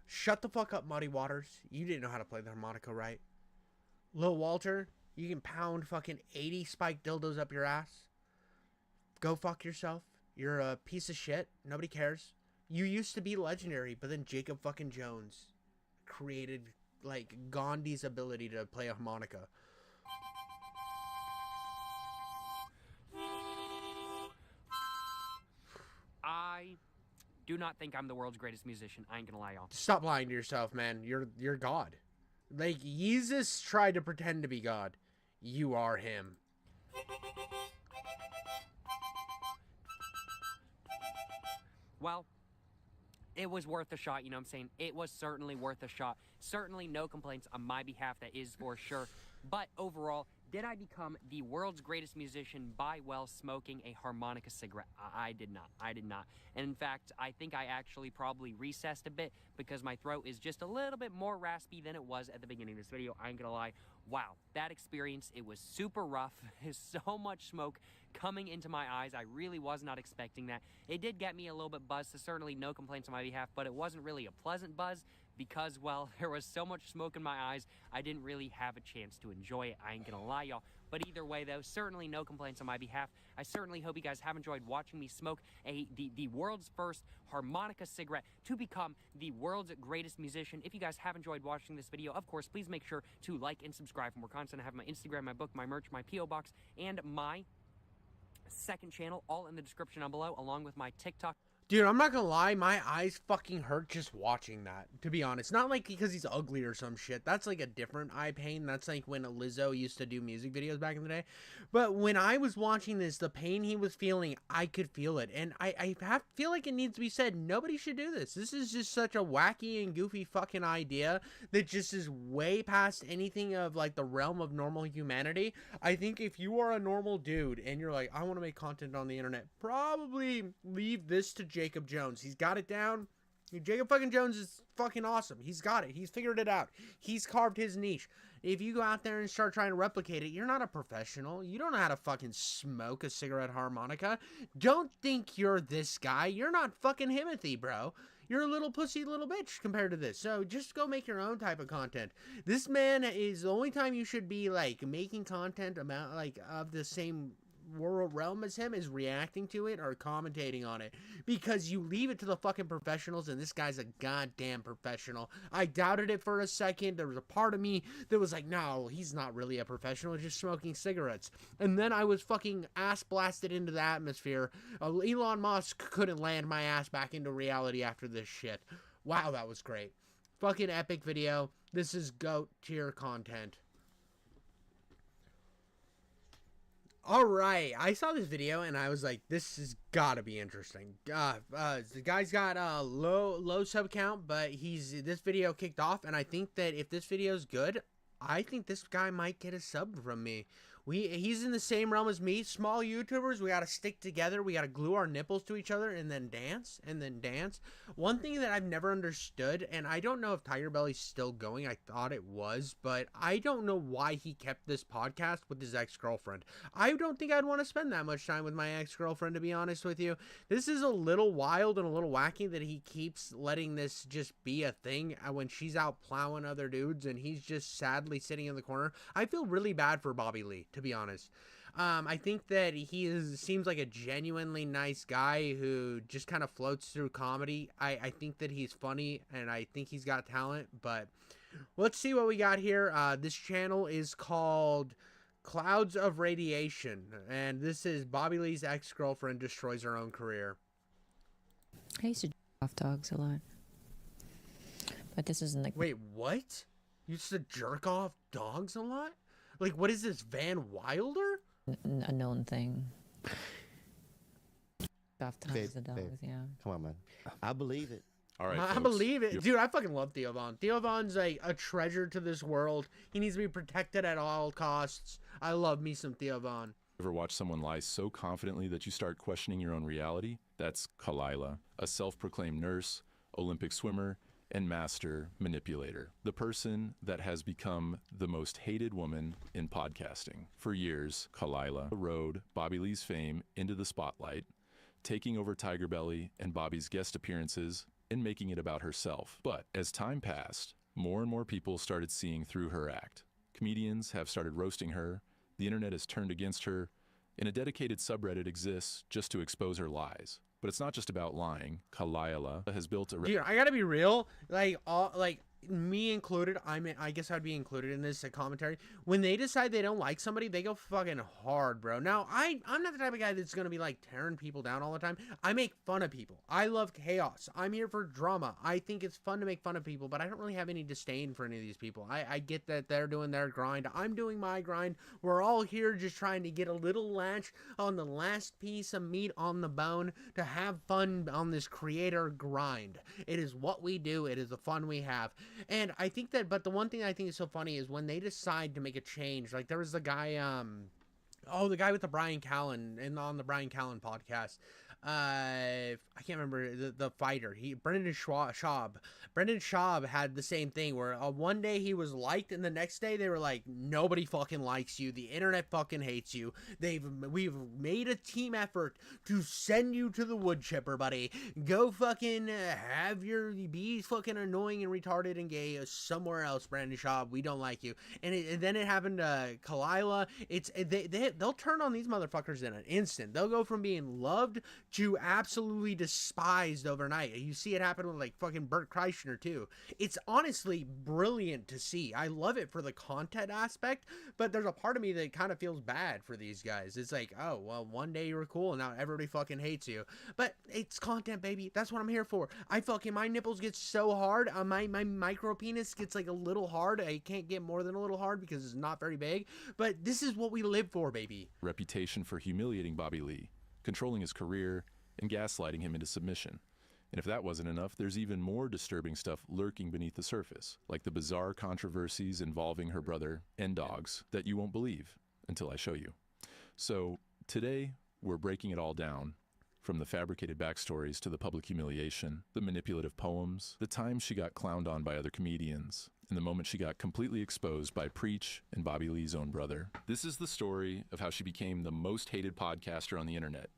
Shut the fuck up, Muddy Waters. You didn't know how to play the harmonica right. Lil Walter, you can pound fucking 80 spiked dildos up your ass. Go fuck yourself. You're a piece of shit. Nobody cares. You used to be legendary, but then Jacob fucking Jones created, like, Gandhi's ability to play a harmonica. I do not think I'm the world's greatest musician. I ain't gonna lie, y'all. Stop lying to yourself, man. You're God. Like, Jesus tried to pretend to be God. You are him. Well, it was worth a shot, you know what I'm saying? It was certainly worth a shot. Certainly no complaints on my behalf, that is for sure. But overall, Did I become the world's greatest musician by, well, smoking a harmonica cigarette? I did not. I did not. And in fact, I think I actually probably recessed a bit because my throat is just a little bit more raspy than it was at the beginning of this video. I ain't gonna lie. Wow, that experience, it was super rough. There's so much smoke coming into my eyes. I really was not expecting that. It did get me a little bit buzzed, so certainly no complaints on my behalf, but it wasn't really a pleasant buzz because, well, there was so much smoke in my eyes, I didn't really have a chance to enjoy it. I ain't gonna lie, y'all. But either way, though, certainly no complaints on my behalf. I certainly hope you guys have enjoyed watching me smoke the world's first harmonica cigarette to become the world's greatest musician. If you guys have enjoyed watching this video, of course, please make sure to like and subscribe for more content. I have my Instagram, my book, my merch, my P.O. box, and my second channel all in the description down below, along with my TikTok. Dude, I'm not gonna lie, my eyes fucking hurt just watching that, to be honest. Not like because he's ugly or some shit. That's like a different eye pain. That's like when Lizzo used to do music videos back in the day. But when I was watching this, the pain he was feeling, I could feel it. And I feel like it needs to be said, nobody should do this. This is just such a wacky and goofy fucking idea that just is way past anything of like the realm of normal humanity. I think if you are a normal dude and you're like, I want to make content on the internet, probably leave this to Jacob Jones. He's got it down. Jacob fucking Jones is fucking awesome. He's got it. He's figured it out. He's carved his niche. If you go out there and start trying to replicate it, you're not a professional. You don't know how to fucking smoke a cigarette harmonica. Don't think you're this guy. You're not fucking Himothy, bro. You're a little pussy little bitch compared to this. So just go make your own type of content. This man is the only time you should be like making content about like of the same world realm as him is reacting to it or commentating on it, because you leave it to the fucking professionals, and this guy's a goddamn professional. I doubted it for a second. There was a part of me that was like, no, he's not really a professional, he's just smoking cigarettes. And then I was fucking ass blasted into the atmosphere. Elon Musk couldn't land my ass back into reality after this shit. Wow, that was great. Fucking epic video. This is GOAT tier content. Alright, I saw this video and I was like, this has gotta be interesting. The guy's got a low sub count, but this video kicked off, and I think that if this video is good, I think this guy might get a sub from me. He's in the same realm as me. Small YouTubers, we gotta stick together. We gotta glue our nipples to each other and then dance and then dance. One thing that I've never understood, and I don't know if Tiger Belly's still going. I thought it was, but I don't know why he kept this podcast with his ex-girlfriend. I don't think I'd want to spend that much time with my ex-girlfriend, to be honest with you. This is a little wild and a little wacky that he keeps letting this just be a thing when she's out plowing other dudes and he's just sadly sitting in the corner. I feel really bad for Bobby Lee, to be honest. I think that seems like a genuinely nice guy who just kind of floats through comedy. I think that he's funny and I think he's got talent, but let's see what we got here. This channel is called Clouds of Radiation, and this is Bobby Lee's ex-girlfriend destroys her own career. I used to jerk off dogs a lot, but this isn't like. Wait, what? You used to jerk off dogs a lot? Like, what is this, Van Wilder? A known thing. Off tons of dogs, yeah. Come on, man. I believe it. All right, I folks. believe it. Dude, I fucking love Theo Von. Theo Von's like a treasure to this world. He needs to be protected at all costs. I love me some Theo Von. Ever watch someone lie so confidently that you start questioning your own reality? That's Khalyla, a self-proclaimed nurse, Olympic swimmer, and master manipulator. The person that has become the most hated woman in podcasting. For years, Khalyla rode Bobby Lee's fame into the spotlight, taking over Tiger Belly and Bobby's guest appearances and making it about herself. But as time passed, more and more people started seeing through her act. Comedians have started roasting her, the internet has turned against her, and a dedicated subreddit exists just to expose her lies. But it's not just about lying. Khalyla has built a... Dude, I gotta be real. Like, me included, I guess I'd be included in this commentary. When they decide they don't like somebody, they go fucking hard, bro. Now, I'm not the type of guy that's gonna be like tearing people down all the time. I make fun of people. I love chaos. I'm here for drama. I think it's fun to make fun of people, but I don't really have any disdain for any of these people. I get that they're doing their grind. I'm doing my grind. We're all here just trying to get a little latch on the last piece of meat on the bone to have fun on this creator grind. It is what we do. It is the fun we have. And I think that, but the one thing I think is so funny is when they decide to make a change. Like there was the guy, the guy with the Brian Callen and on the Brian Callen podcast. I can't remember the fighter. Brendan Schaub. Brendan Schaub had the same thing where one day he was liked and the next day they were like, nobody fucking likes you. The internet fucking hates you. We've made a team effort to send you to the wood chipper, buddy. Go fucking be fucking annoying and retarded and gay somewhere else, Brendan Schaub. We don't like you. And then it happened to Kalila. They'll turn on these motherfuckers in an instant. They'll go from being loved to absolutely despised overnight. You see it happen with like fucking Bert Kreischer too. It's honestly brilliant to see. I love it for the content aspect, but there's a part of me that kind of feels bad for these guys. It's like, oh, well, one day you were cool and now everybody fucking hates you. But it's content, baby. That's what I'm here for. My nipples get so hard. My micro penis gets like a little hard. I can't get more than a little hard because it's not very big. But this is what we live for, baby. Reputation for humiliating Bobby Lee, controlling his career, and gaslighting him into submission. And if that wasn't enough, there's even more disturbing stuff lurking beneath the surface, like the bizarre controversies involving her brother and dogs that you won't believe until I show you. So today, we're breaking it all down, from the fabricated backstories to the public humiliation, the manipulative poems, the times she got clowned on by other comedians, and the moment she got completely exposed by Preach and Bobby Lee's own brother. This is the story of how she became the most hated podcaster on the internet.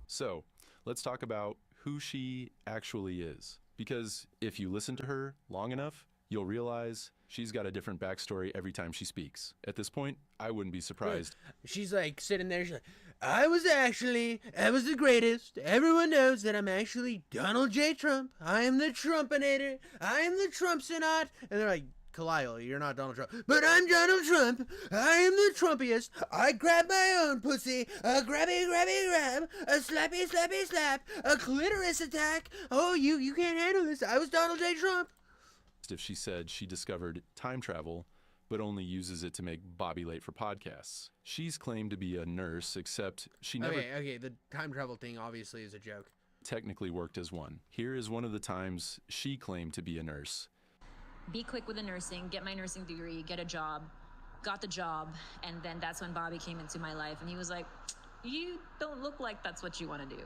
So, let's talk about who she actually is. Because if you listen to her long enough, you'll realize she's got a different backstory every time she speaks. At this point, I wouldn't be surprised. She's like sitting there, she's like, I was the greatest. Everyone knows that I'm actually Donald J. Trump. I am the Trumpinator. I am the Trumpsonot. And they're like, Kalila, you're not Donald Trump. But I'm Donald Trump. I am the Trumpiest. I grab my own pussy. A grabby, grabby, grab. A slappy, slappy, slap. A clitoris attack. Oh, you can't handle this. I was Donald J. Trump. If she said she discovered time travel, but only uses it to make Bobby late for podcasts. She's claimed to be a nurse, except she never... Okay, the time travel thing obviously is a joke. ...technically worked as one. Here is one of the times she claimed to be a nurse. Be quick with the nursing, get my nursing degree, get a job, got the job, and then that's when Bobby came into my life, and he was like, you don't look like that's what you want to do.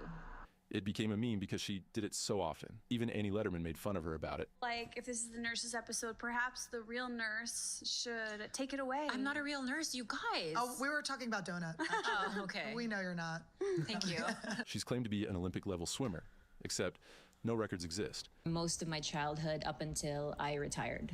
It became a meme because she did it so often. Even Annie Letterman made fun of her about it. Like, if this is the nurses episode, perhaps the real nurse should take it away. I'm not a real nurse, you guys. Oh, we were talking about Donut. Oh, okay. We know you're not. Thank you. She's claimed to be an Olympic-level swimmer, except no records exist. Most of my childhood up until I retired.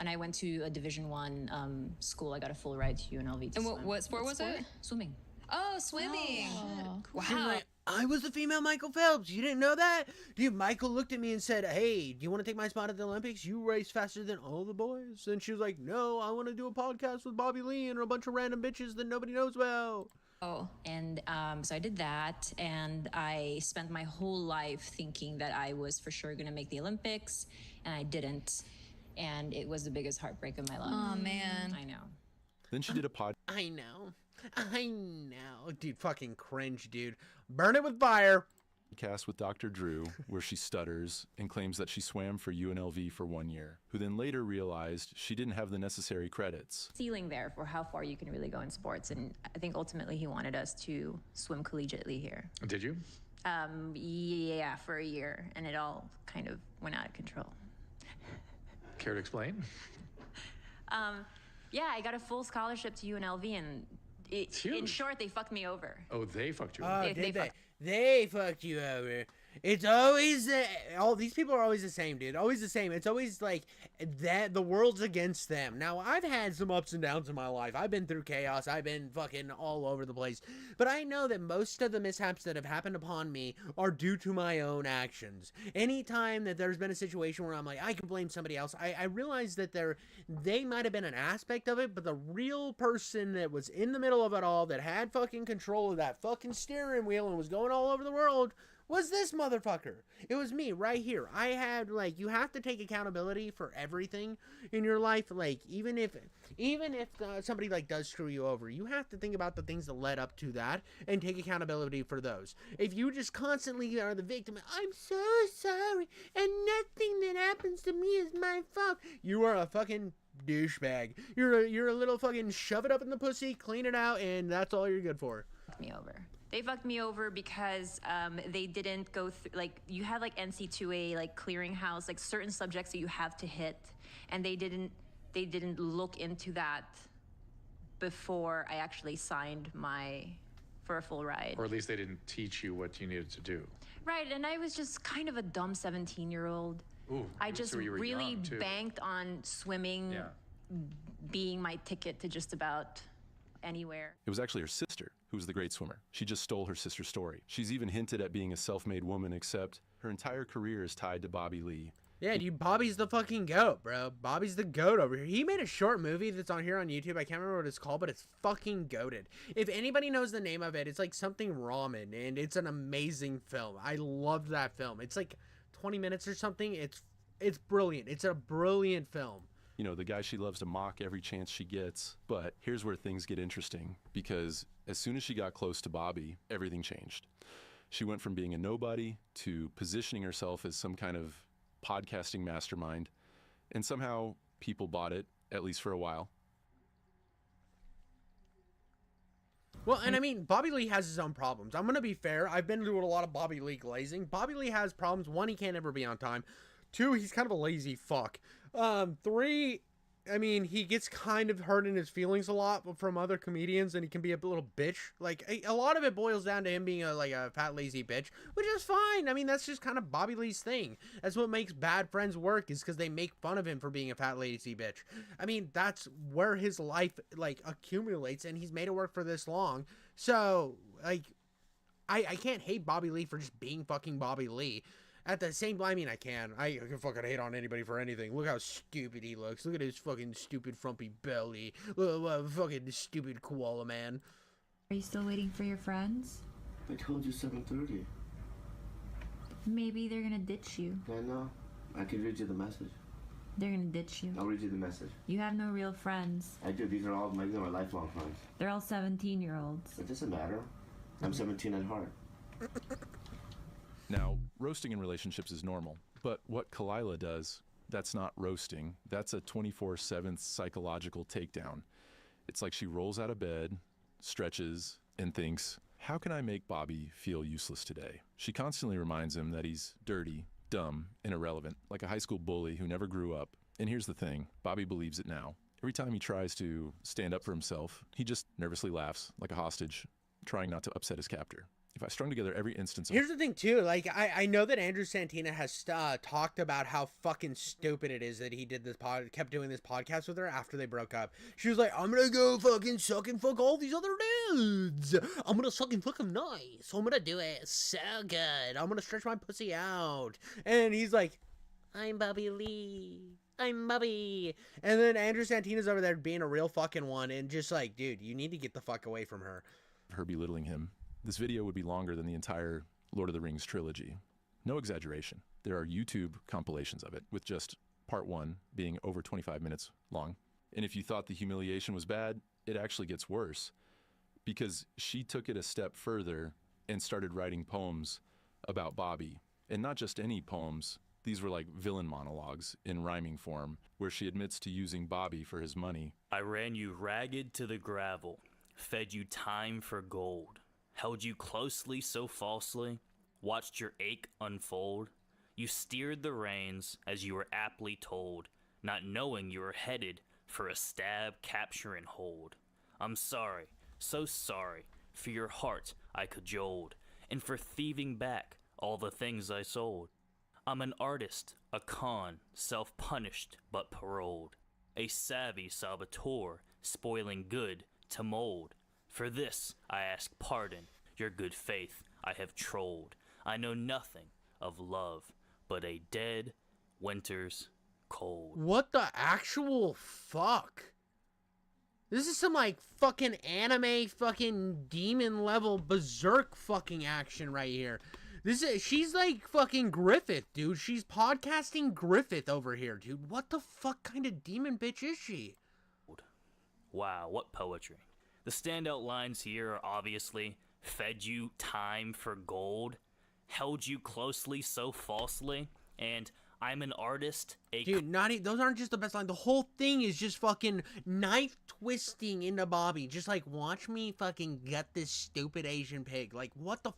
And I went to a Division I school. I got a full ride to UNLV to And swim. what sport was it? Swimming. Oh, swimming. She's Wow. like, I was the female Michael Phelps. You didn't know that? Dude, Michael looked at me and said, hey, do you want to take my spot at the Olympics? You race faster than all the boys. And she was like, no, I want to do a podcast with Bobby Lee and a bunch of random bitches that nobody knows about. Oh, and so I did that, and I spent my whole life thinking that I was for sure going to make the Olympics, and I didn't. And it was the biggest heartbreak of my life. Oh, man. I know. Then she did a podcast I know. Dude, fucking cringe, dude. Burn it with fire. with Dr. Drew, where she stutters and claims that she swam for UNLV for 1 year, who then later realized she didn't have the necessary credits. Ceiling there for how far you can really go in sports, and I think ultimately he wanted us to swim collegiately here. Did you? Yeah, for a year, and it all kind of went out of control. Care to explain? Yeah, I got a full scholarship to UNLV, and in short, they fucked me over. Oh, they fucked you. They fucked you over. It's always all these people are always the same, dude. Always the same. It's always like that the world's against them. Now, I've had some ups and downs in my life. I've been through chaos. I've been fucking all over the place. But I know that most of the mishaps that have happened upon me are due to my own actions. Anytime that there's been a situation where I'm like, I can blame somebody else, I realize that they might have been an aspect of it, but the real person that was in the middle of it all, that had fucking control of that fucking steering wheel and was going all over the world, was this motherfucker. It was me right here. I had, like, you have to take accountability for everything in your life. Like, even if somebody, like, does screw you over, you have to think about the things that led up to that and take accountability for those. If you just constantly are the victim, I'm so sorry, and nothing that happens to me is my fault, you are a fucking douchebag. You're a little fucking shove it up in the pussy, clean it out, and that's all you're good for. Me over. They fucked me over because they didn't go through, like, you had like NC2A, like clearinghouse, like certain subjects that you have to hit, and they didn't look into that before I actually signed for a full ride. Or at least they didn't teach you what you needed to do. Right, and I was just kind of a dumb 17-year-old. Ooh, I just so you were really young, too. banked on swimming being my ticket to just about anywhere. It was actually her sister who was the great swimmer. She just stole her sister's story. She's even hinted at being a self-made woman, except her entire career is tied to Bobby Lee. Yeah, dude, Bobby's the fucking goat, bro. Bobby's the goat over here. He made a short movie that's on here on YouTube. I can't remember what it's called, but it's fucking goated. If anybody knows the name of it, it's like something ramen, and it's an amazing film. I loved that film. It's like 20 minutes or something. It's brilliant. It's a brilliant film. You know, the guy she loves to mock every chance she gets. But here's where things get interesting, because as soon as she got close to Bobby, everything changed. She went from being a nobody to positioning herself as some kind of podcasting mastermind, and somehow people bought it, at least for a while. Well, and I mean, Bobby Lee has his own problems. I'm going to be fair. I've been doing a lot of Bobby Lee glazing. Bobby Lee has problems. One, he can't ever be on time. Two, he's kind of a lazy fuck. Three, I mean, he gets kind of hurt in his feelings a lot from other comedians, and he can be a little bitch. Like, a lot of it boils down to him being a fat, lazy bitch, which is fine. I mean, that's just kind of Bobby Lee's thing. That's what makes Bad Friends work, is because they make fun of him for being a fat, lazy bitch. I mean, that's where his life, like, accumulates, and he's made it work for this long. So, like, I can't hate Bobby Lee for just being fucking Bobby Lee. At the same time, I mean, I can fucking hate on anybody for anything. Look how stupid he looks. Look at his fucking stupid frumpy belly. Look, fucking stupid koala man. Are you still waiting for your friends? I told you 7:30. Maybe they're gonna ditch you. I know. I can read you the message. They're gonna ditch you. I'll read you the message. You have no real friends. I do. These are my lifelong friends. They're all 17-year-olds. It doesn't matter. I'm 17 at heart. Now, roasting in relationships is normal, but what Khalyla does, that's not roasting. That's a 24/7 psychological takedown. It's like she rolls out of bed, stretches, and thinks, how can I make Bobby feel useless today? She constantly reminds him that he's dirty, dumb, and irrelevant, like a high school bully who never grew up. And here's the thing, Bobby believes it now. Every time he tries to stand up for himself, he just nervously laughs like a hostage, trying not to upset his captor. If I strung together every instance of... Here's the thing, too. Like, I know that Andrew Santina has talked about how fucking stupid it is that he did this kept doing this podcast with her after they broke up. She was like, I'm gonna go fucking suck and fuck all these other dudes. I'm gonna suck and fuck them nice. I'm gonna do it so good. I'm gonna stretch my pussy out. And he's like, I'm Bobby Lee. I'm Bobby. And then Andrew Santina's over there being a real fucking one and just like, dude, you need to get the fuck away from her. Her belittling him. This video would be longer than the entire Lord of the Rings trilogy. No exaggeration. There are YouTube compilations of it, with just part 1 being over 25 minutes long. And if you thought the humiliation was bad, it actually gets worse, because she took it a step further and started writing poems about Bobby. And not just any poems. These were like villain monologues in rhyming form, where she admits to using Bobby for his money. I ran you ragged to the gravel, fed you time for gold. Held you closely so falsely, watched your ache unfold. You steered the reins as you were aptly told, not knowing you were headed for a stab, capture, and hold. I'm sorry, so sorry, for your heart I cajoled, and for thieving back all the things I sold. I'm an artist, a con, self-punished but paroled, a savvy saboteur, spoiling good to mold. For this I ask pardon, your good faith I have trolled. I know nothing of love but a dead winter's cold. What the actual fuck? This is some like fucking anime fucking demon level berserk fucking action right here. She's like fucking Griffith, dude. She's podcasting Griffith over here, dude. What the fuck kind of demon bitch is she? Wow, what poetry. The standout lines here are obviously fed you time for gold, held you closely so falsely, and I'm an artist. Dude, those aren't just the best line. The whole thing is just fucking knife twisting into Bobby. Just like, watch me fucking gut this stupid Asian pig. Like, what the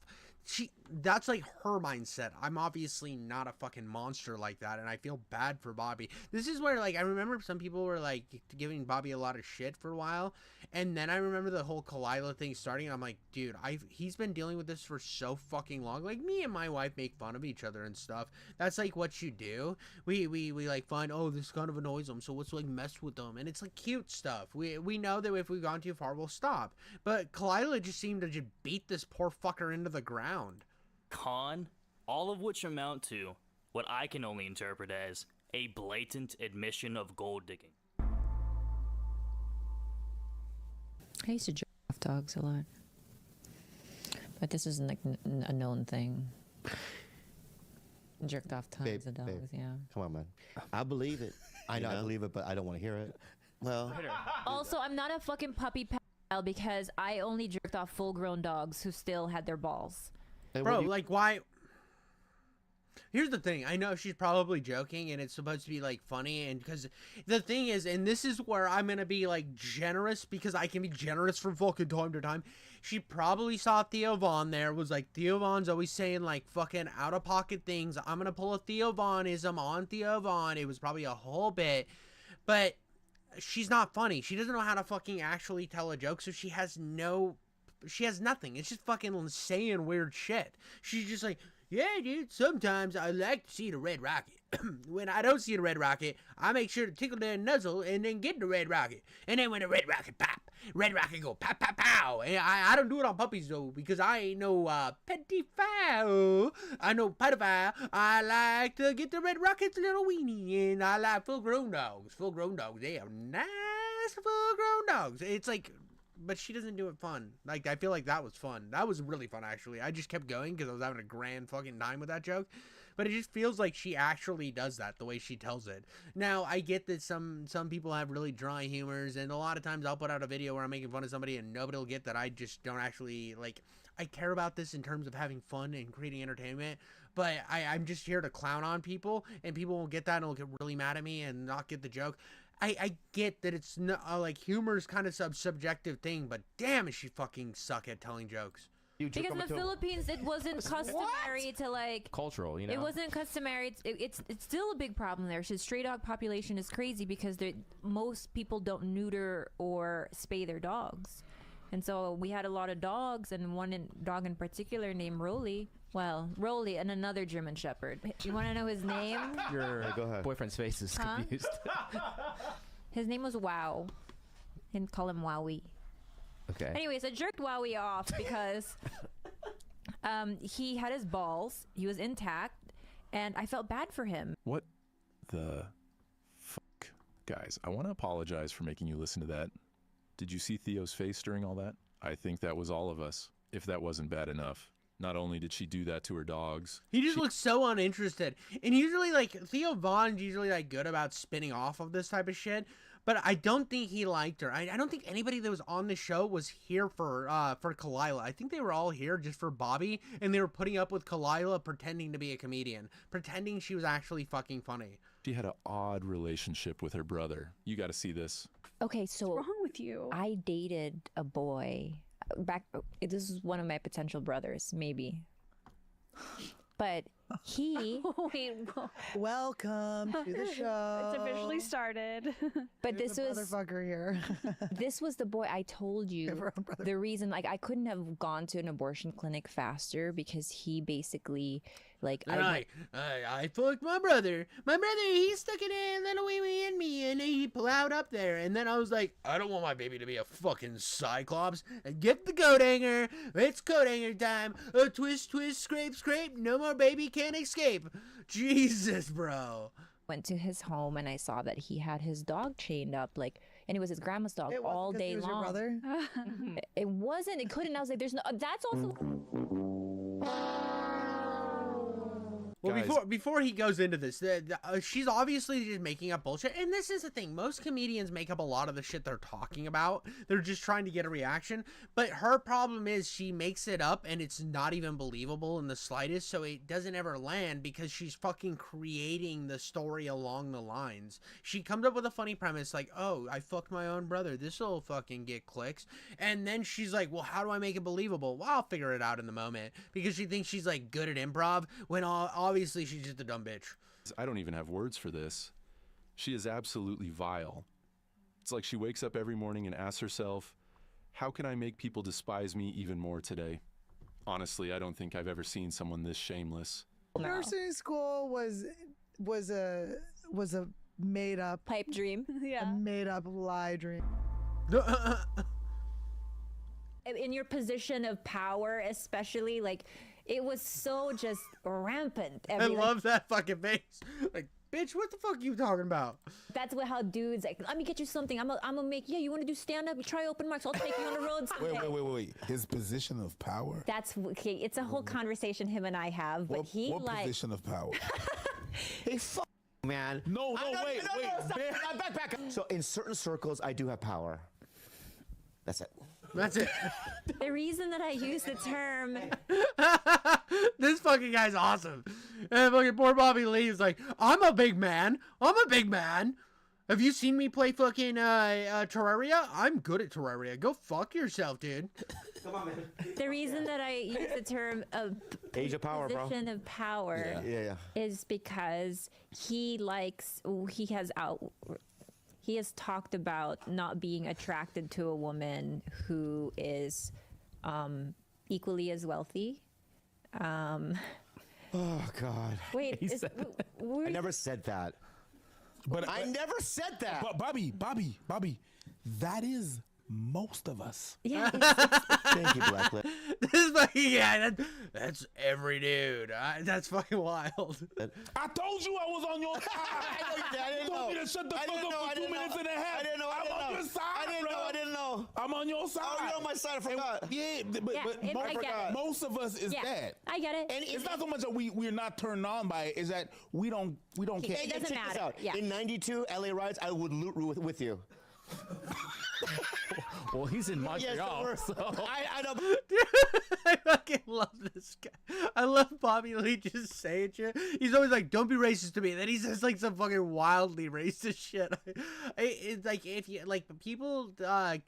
that's like her mindset. I'm obviously not a fucking monster like that, and I feel bad for Bobby. This is where, like, I remember some people were like giving Bobby a lot of shit for a while, and then I remember the whole Kalila thing starting, and I'm like, dude, he's been dealing with this for so fucking long. Like, me and my wife make fun of each other and stuff. That's like what you do. We like find, oh, this kind of annoys them, so let's like mess with them, and it's like cute stuff. We know that if we've gone too far, we'll stop. But Kalila just seemed to just beat this poor fucker into the ground. Con, all of which amount to what I can only interpret as a blatant admission of gold digging. I used to jerk off dogs a lot, but this isn't like a known thing. Jerked off tons of dogs, yeah. Come on, man. I believe it. I know I believe it, but I don't want to hear it. Well, Also, I'm not a fucking puppy pal because I only jerked off full-grown dogs who still had their balls. Bro, like, why? Here's the thing. I know she's probably joking, and it's supposed to be, like, funny, and because the thing is, and this is where I'm gonna be, like, generous, because I can be generous from fucking time to time. She probably saw Theo Vaughn there, was like, Theo Vaughn's always saying, like, fucking out-of-pocket things. I'm gonna pull a Theo Vaughnism on Theo Vaughn. It was probably a whole bit, but she's not funny. She doesn't know how to fucking actually tell a joke, so she has nothing. It's just fucking saying weird shit. She's just like, yeah, dude, sometimes I like to see the red rocket. When I don't see the red rocket, I make sure to tickle their nuzzle and then get the red rocket. And then when the red rocket pop, red rocket go pow, pow, pow. And I don't do it on puppies, though, because I ain't no pedophile. I know pedophile. I like to get the red rocket's little weenie, and I like full-grown dogs. Full-grown dogs, they are nice full-grown dogs. It's like... But she doesn't do it fun. Like, I feel like that was fun. That was really fun, actually. I just kept going because I was having a grand fucking time with that joke. But it just feels like she actually does that the way she tells it. Now, I get that some people have really dry humors, and a lot of times I'll put out a video where I'm making fun of somebody and nobody will get that I just don't actually, like... I care about this in terms of having fun and creating entertainment, but I'm just here to clown on people, and people will get that and will get really mad at me and not get the joke. I get that it's not, like, humor's kind of subjective thing, but damn, is she fucking suck at telling jokes. Because in the Philippines, it wasn't customary to, like... Cultural, you know? It wasn't customary. It's still a big problem there. So stray dog population is crazy because most people don't neuter or spay their dogs. And so we had a lot of dogs, and one dog in particular named Rolly. Well, Rolly and another German Shepherd. You want to know his name? Your boyfriend's face is confused. His name was Wow. And call him Wowie. Okay. Anyways, I jerked Wowie off because he had his balls. He was intact, and I felt bad for him. What the fuck? Guys, I want to apologize for making you listen to that. Did you see Theo's face during all that? I think that was all of us, if that wasn't bad enough. Not only did she do that to her dogs... He just looks so uninterested. And usually, like, Theo Vaughn's usually, like, good about spinning off of this type of shit. But I don't think he liked her. I don't think anybody that was on the show was here for Kalila. I think they were all here just for Bobby, and they were putting up with Kalila pretending to be a comedian. Pretending she was actually fucking funny. She had an odd relationship with her brother. You gotta see this. Okay, so... What's wrong with you? I dated a boy... This is one of my potential brothers, maybe. But he... Wait, welcome to the show. It's officially started. But There's this was... motherfucker here. This was the boy I told you. The reason, like, I couldn't have gone to an abortion clinic faster because he basically, like... I fucked my brother. My brother, he stuck it in little wee in me, and he plowed up there. And then I was like, I don't want my baby to be a fucking cyclops. Get the coat hanger. It's coat hanger time. Twist, twist, scrape, scrape. No more baby can't escape. Jesus, bro. Went to his home, and I saw that he had his dog chained up, like... And it was his grandma's dog all day he was long. Your brother? It wasn't. It couldn't. I was like, there's no... That's also... Well, Guys. before he goes into this, she's obviously just making up bullshit. And this is the thing. Most comedians make up a lot of the shit they're talking about. They're just trying to get a reaction. But her problem is she makes it up and it's not even believable in the slightest. So it doesn't ever land because she's fucking creating the story along the lines. She comes up with a funny premise like, oh, I fucked my own brother. This'll fucking get clicks. And then she's like, well, how do I make it believable? Well, I'll figure it out in the moment. Because she thinks she's like good at improv when obviously she's just a dumb bitch. I don't even have words for this. She is absolutely vile. It's like she wakes up every morning and asks herself, how can I make people despise me even more today? Honestly, I don't think I've ever seen someone this shameless. Nursing school was a made up pipe dream. A made up lie dream. In your position of power, especially, like, it was so just rampant. I love that fucking face. Like, bitch, what the fuck are you talking about? That's how dudes like. Let me get you something. I'm gonna make. Yeah, you want to do stand up? Try open mics. I'll take you on the road. Wait. His position of power. That's okay. It's a whole conversation him and I have. But what position of power? Hey, man. No, wait. Back up. So in certain circles, I do have power. That's it. That's it. The reason that I use the term. This fucking guy's awesome. And fucking poor Bobby Lee is like, I'm a big man. Have you seen me play fucking Terraria? I'm good at Terraria. Go fuck yourself, dude. Come on, man. The reason that I use the term of age of power, position of power is because he has talked about not being attracted to a woman who is equally as wealthy. Oh God. Wait, I never said that. But I never said that. But Bobby, that is most of us. Yeah. Thank you, Blacklit. This fucking that's every dude. That's fucking wild. I told you I was on your side. I know you did. I didn't know. Told me to shut the fuck up for 2 minutes and a half. I didn't know. I'm on your side, I didn't know. I'm on your side. Oh, you're on my side. I forgot. But most of us is that. I get it. And it's not so much that we're not turned on by it. Is that we don't care. It doesn't Check this matter. out. Yeah. In '92, LA riots, I would loot with you. Well, he's in Montreal, Yes, so. I know. I fucking love this guy. I love Bobby Lee just saying shit. He's always like, don't be racist to me. And then he says like some fucking wildly racist shit. It's like, if you like, people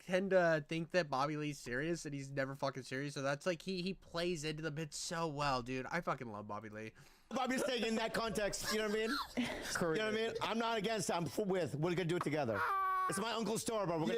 tend to think that Bobby Lee's serious and he's never fucking serious. So that's like, he plays into the bit so well, dude. I fucking love Bobby Lee. Bobby's saying in that context, you know what I mean? You know what I mean? I'm not against it. I'm with. We're gonna do it together. It's my uncle's store, bro. We're gonna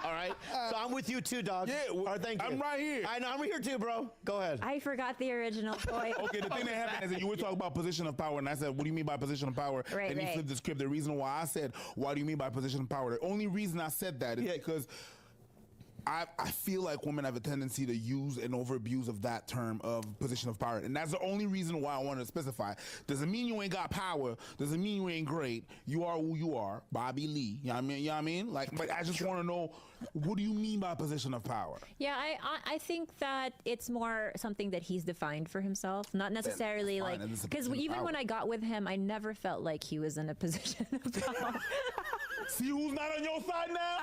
All right. So I'm with you too, dog. Yeah. All right, thank you. I'm right here. I know. I'm here too, bro. Go ahead. I forgot the original point. Okay, the thing that happened is that you were talking about position of power, and I said, what do you mean by position of power? Right, and you flipped the script. The reason why I said, why do you mean by position of power? The only reason I said that is because I feel like women have a tendency to use and overabuse of that term of position of power. And that's the only reason why I wanted to specify. Doesn't mean you ain't got power. Doesn't mean you ain't great. You are who you are. Bobby Lee. You know what I mean? Like, but I just want to know, what do you mean by position of power? Yeah, I think that it's more something that he's defined for himself, not necessarily like, because even when I got with him, I never felt like he was in a position of power. See who's not on your side now?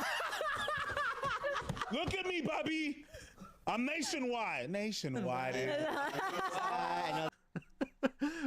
Look at me, Bobby. I'm nationwide.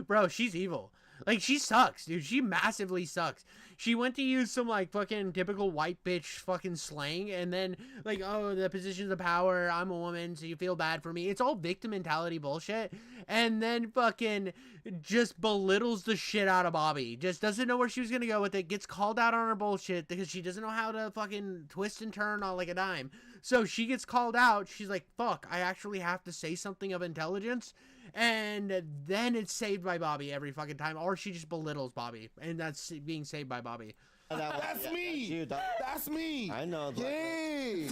Bro, she's evil. Like, she sucks, dude. She massively sucks. She went to use some, like, fucking typical white bitch fucking slang, and then, like, oh, the positions of power, I'm a woman, so you feel bad for me. It's all victim mentality bullshit. And then fucking just belittles the shit out of Bobby. Just doesn't know where she was gonna go with it. Gets called out on her bullshit because she doesn't know how to fucking twist and turn on like a dime. So she gets called out. She's like, fuck, I actually have to say something of intelligence. And then it's saved by Bobby every fucking time, or she just belittles Bobby, and that's being saved by Bobby. That's me. That's me. I know. Yay.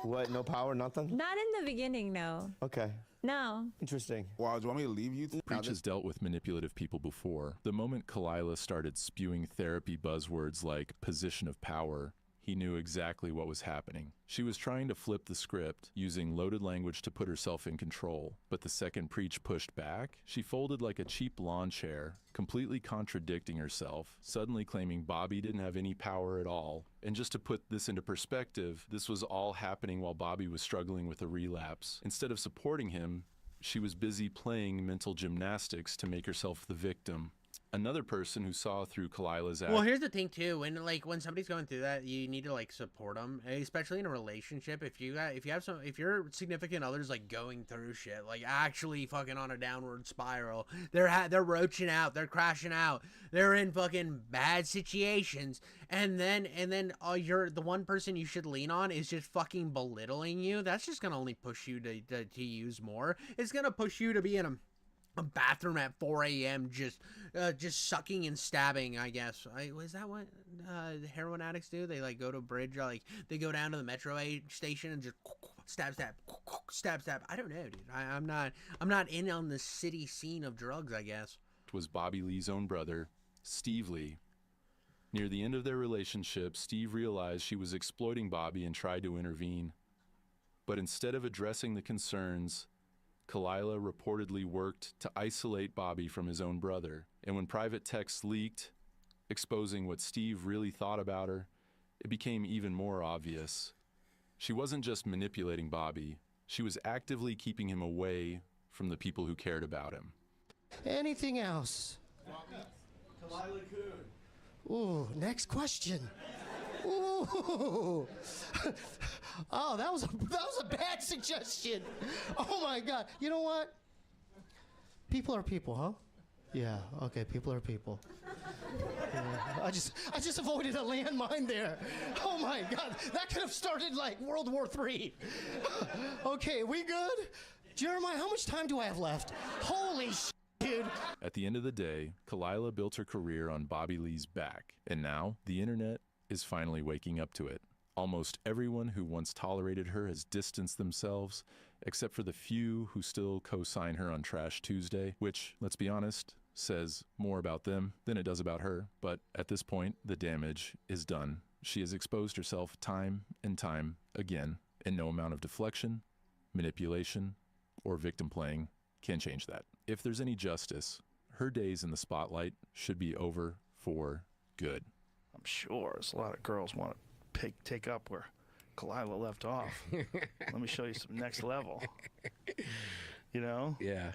What? No power? Nothing? Not in the beginning, no. Okay. No. Interesting. Wow, do you want me to leave you? Preach has dealt with manipulative people before. The moment Kalila started spewing therapy buzzwords like position of power, he knew exactly what was happening. She was trying to flip the script, using loaded language to put herself in control. But the second Preach pushed back, she folded like a cheap lawn chair, completely contradicting herself, suddenly claiming Bobby didn't have any power at all. And just to put this into perspective, this was all happening while Bobby was struggling with a relapse. Instead of supporting him, she was busy playing mental gymnastics to make herself the victim. Another person who saw through Kalila's act. Well, here's the thing too. When somebody's going through that, you need to like support them, especially in a relationship. If your significant other's like going through shit, like actually fucking on a downward spiral, they're roaching out, they're crashing out, they're in fucking bad situations, and then you're the one person you should lean on is just fucking belittling you. That's just gonna only push you to use more. It's gonna push you to be in a bathroom at 4 a.m. just sucking and stabbing, I guess. Is that what heroin addicts do? They like go to a bridge, or like they go down to the metro station and just stab. I don't know, dude. I'm not in on the city scene of drugs, I guess. Was Bobby Lee's own brother, Steve Lee. Near the end of their relationship, Steve realized she was exploiting Bobby and tried to intervene. But instead of addressing the concerns, Kalila reportedly worked to isolate Bobby from his own brother. And when private texts leaked, exposing what Steve really thought about her, it became even more obvious. She wasn't just manipulating Bobby, she was actively keeping him away from the people who cared about him. Anything else? Kalila Coon. Ooh, next question. Ooh. Oh, that was a bad suggestion. Oh my God. You know what? People are people, huh? Yeah. Okay. People are people. Yeah. I just avoided a landmine there. Oh my God. That could have started like World War III. Okay. We good? Jeremiah, how much time do I have left? Holy shit, dude. At the end of the day, Kalila built her career on Bobby Lee's back, and now the internet is finally waking up to it. Almost everyone who once tolerated her has distanced themselves, except for the few who still co-sign her on Trash Tuesday, which, let's be honest, says more about them than it does about her. But at this point, the damage is done. She has exposed herself time and time again, and no amount of deflection, manipulation, or victim playing can change that. If there's any justice, her days in the spotlight should be over for good. I'm sure there's a lot of girls want to take up where Kalila left off. Let me show you some next level. You know? Yeah.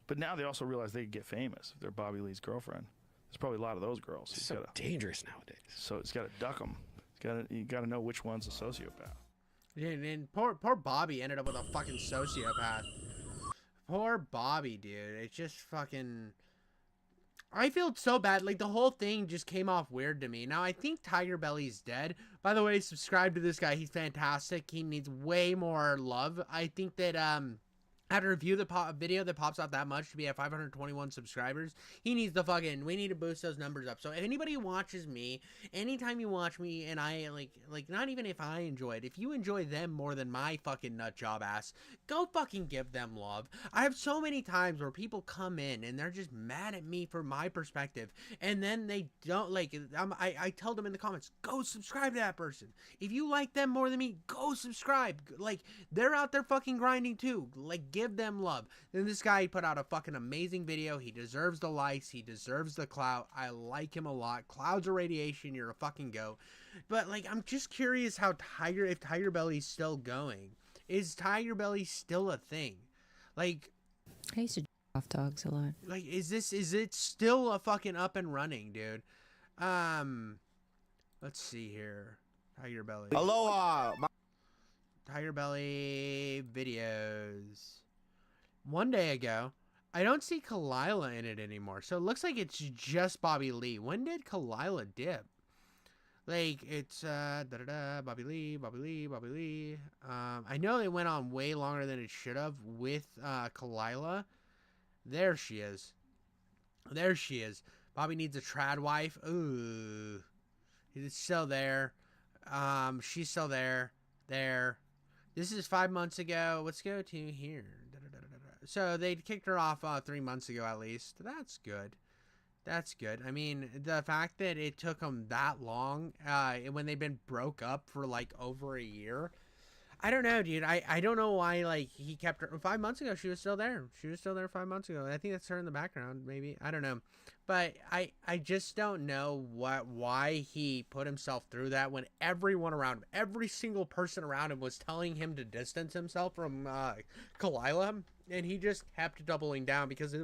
But now they also realize they can get famous if they're Bobby Lee's girlfriend. There's probably a lot of those girls. It's so dangerous nowadays. So it's got to duck them. You got to know which one's a sociopath. And poor Bobby ended up with a fucking sociopath. Poor Bobby, dude. It's just fucking... I feel so bad. Like, the whole thing just came off weird to me. Now, I think Tiger Belly's dead. By the way, subscribe to this guy. He's fantastic. He needs way more love. I think that, I had to review the video that pops out that much to be at 521 subscribers. He needs the fucking... We need to boost those numbers up. So if anybody watches me, anytime you watch me and I, like not even if I enjoy it, if you enjoy them more than my fucking nut job ass, go fucking give them love. I have so many times where people come in and they're just mad at me for my perspective. And then they don't, like... I tell them in the comments, go subscribe to that person. If you like them more than me, go subscribe. Like, they're out there fucking grinding too. Like, give them love. Then this guy put out a fucking amazing video. He deserves the likes. He deserves the clout. I like him a lot. Clouds of radiation. You're a fucking goat. But like, I'm just curious how if Tiger Belly's still going. Is Tiger Belly still a thing? Like, I used to off dogs a lot. Like, is it still a fucking up and running, dude? Let's see here. Tiger Belly. Aloha. Tiger Belly videos. One day ago, I don't see Kalila in it anymore. So it looks like it's just Bobby Lee. When did Kalila dip? Like, it's Bobby Lee. I know it went on way longer than it should have with Kalila. There she is. Bobby needs a trad wife. Ooh. He's still there. She's still there. There. This is 5 months ago. Let's go to here. So they kicked her off 3 months ago at least. That's good. That's good. I mean, the fact that it took him that long, when they've been broke up for like over a year, I don't know, dude. I don't know why, like, he kept her. 5 months ago, she was still there. She was still there 5 months ago. I think that's her in the background, maybe. I don't know. But I just don't know why he put himself through that when everyone around him, every single person around him was telling him to distance himself from Kalila, and he just kept doubling down because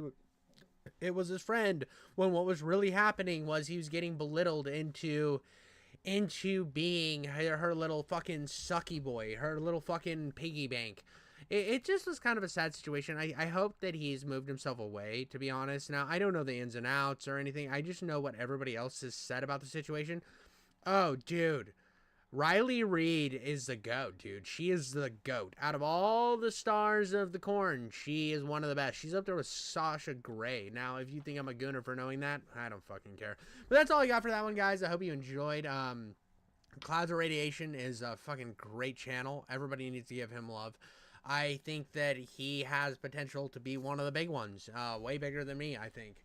it was his friend, when what was really happening was he was getting belittled into being her little fucking sucky boy, her little fucking piggy bank. It just was kind of a sad situation. I hope that he's moved himself away, to be honest. Now, I don't know the ins and outs or anything. I just know what everybody else has said about the situation. Oh, dude. Riley Reid is the GOAT, dude. She is the GOAT. Out of all the stars of the corn, she is one of the best. She's up there with Sasha Grey. Now, if you think I'm a gooner for knowing that, I don't fucking care. But that's all I got for that one, guys. I hope you enjoyed. Clouds of Radiation is a fucking great channel. Everybody needs to give him love. I think that he has potential to be one of the big ones. Way bigger than me, I think.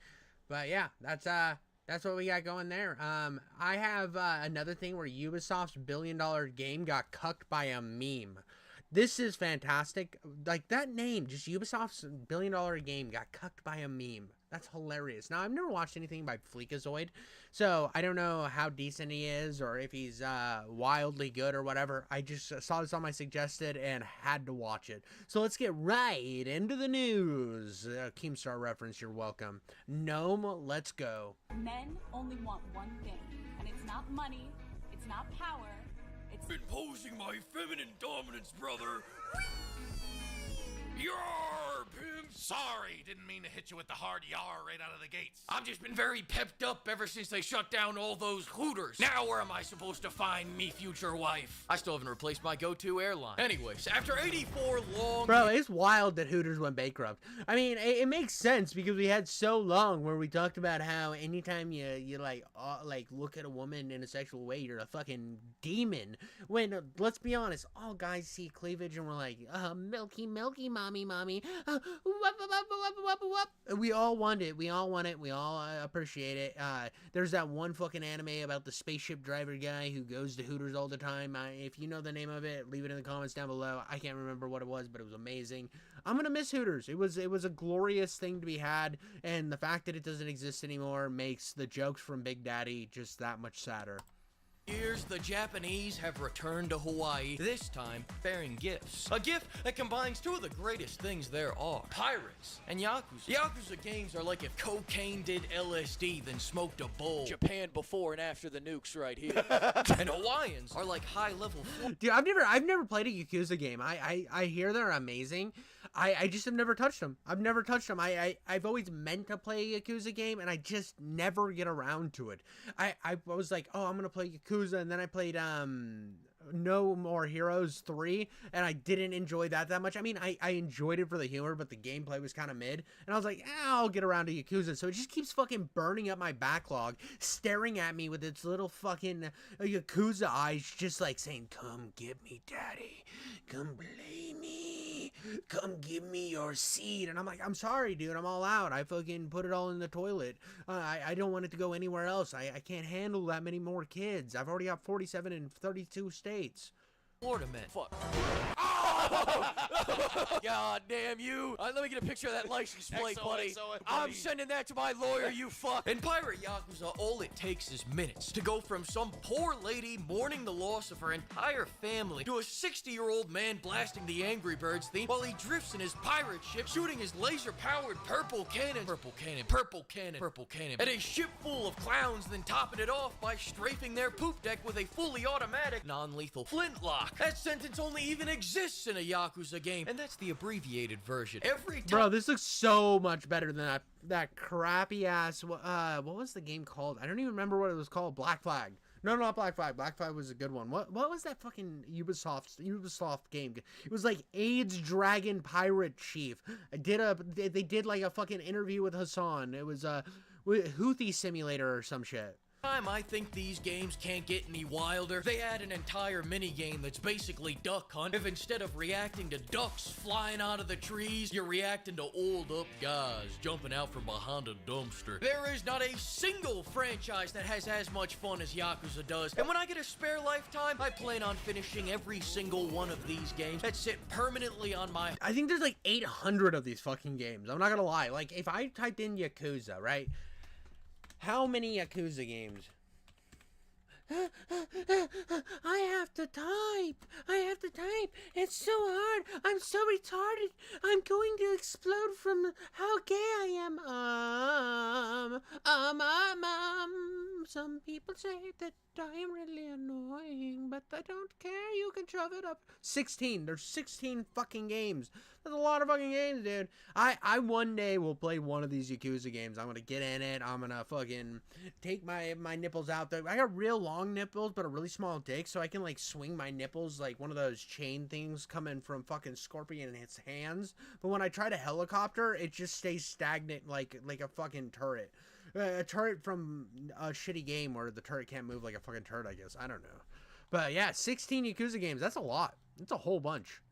But yeah, that's what we got going there. I have another thing where Ubisoft's billion-dollar game got cucked by a meme. This is fantastic. Like, that name, just Ubisoft's billion-dollar game got cucked by a meme. That's hilarious. Now, I've never watched anything by Fleekazoid, so I don't know how decent he is or if he's wildly good or whatever. I just saw this on my suggested and had to watch it. So let's get right into the news. Keemstar reference, you're welcome. Gnome, let's go. Men only want one thing, and it's not money, it's not power, it's imposing my feminine dominance, brother. Yar, pimp! Sorry, didn't mean to hit you with the hard yar right out of the gates. I've just been very pepped up ever since they shut down all those Hooters. Now where am I supposed to find me future wife? I still haven't replaced my go-to airline. Anyways, after 84 long... Bro, it's wild that Hooters went bankrupt. I mean, it makes sense because we had so long where we talked about how anytime you like look at a woman in a sexual way, you're a fucking demon. When, let's be honest, all guys see cleavage and we're like, milky, milky, mommy. We all want it. We all want it. We all appreciate it. There's that one fucking anime about the spaceship driver guy who goes to Hooters all the time. If you know the name of it, leave it in the comments down below. I can't remember what it was, but it was amazing. I'm gonna miss Hooters. It was a glorious thing to be had, and the fact that it doesn't exist anymore makes the jokes from Big Daddy just that much sadder. Years, the Japanese have returned to Hawaii, this time bearing gifts. A gift that combines two of the greatest things there are, pirates and Yakuza. Yakuza games are like if cocaine did LSD, then smoked a bowl. Japan before and after the nukes right here. And Hawaiians are like high-level... Dude, I've never played a Yakuza game. I hear they're amazing. I just have never touched them. I've never touched them. I've always meant to play a Yakuza game, and I just never get around to it. I was like, oh, I'm going to play Yakuza, and then I played No More Heroes 3, and I didn't enjoy that much. I mean, I enjoyed it for the humor, but the gameplay was kind of mid, and I was like, I'll get around to Yakuza. So it just keeps fucking burning up my backlog, staring at me with its little fucking Yakuza eyes, just like saying, come get me, daddy. Come play me. Come give me your seed. And I'm like, I'm sorry, dude. I'm all out. I fucking put it all in the toilet. I don't want it to go anywhere else. I can't handle that many more kids. I've already got 47 in 32 states. Florida men. Fuck. Oh! God damn you. Let me get a picture of that license plate, buddy. I'm sending that to my lawyer, you fuck. In Pirate Yakuza, all it takes is minutes to go from some poor lady mourning the loss of her entire family to a 60-year-old man blasting the Angry Birds theme while he drifts in his pirate ship, shooting his laser-powered purple cannon at a ship full of clowns, then topping it off by strafing their poop deck with a fully automatic, non-lethal flintlock. That sentence only even exists in a Yakuza game, and that's the abbreviated version. Every time... Bro, this looks so much better than that crappy ass. What was the game called? I don't even remember what it was called. Black Flag. No, not Black Flag. Black Flag was a good one. What was that fucking Ubisoft game? It was like AIDS Dragon Pirate Chief. They did like a fucking interview with Hassan. It was Houthi Simulator or some shit. I think these games can't get any wilder. They add an entire mini game that's basically Duck Hunt. If instead of reacting to ducks flying out of the trees, you're reacting to old up guys jumping out from behind a dumpster. There is not a single franchise that has as much fun as Yakuza does. And when I get a spare lifetime, I plan on finishing every single one of these games that sit permanently on my... I think there's like 800 of these fucking games. I'm not gonna lie. Like, if I typed in Yakuza, right? How many Yakuza games? I have to type. It's so hard. I'm so retarded. I'm going to explode from how gay I am. Some people say that I'm really annoying, but I don't care. You can shove it up. 16. There's 16 fucking games. That's a lot of fucking games, dude. I one day will play one of these Yakuza games. I'm gonna get in it. I'm gonna fucking take my nipples out there. I got real long nipples, but a really small dick, so I can like swing my nipples like one of those chain things coming from fucking Scorpion in its hands. But when I try to helicopter, it just stays stagnant like a fucking turret. A turret from a shitty game where the turret can't move like a fucking turret, I guess. I don't know. But yeah, 16 Yakuza games. That's a lot. That's a whole bunch.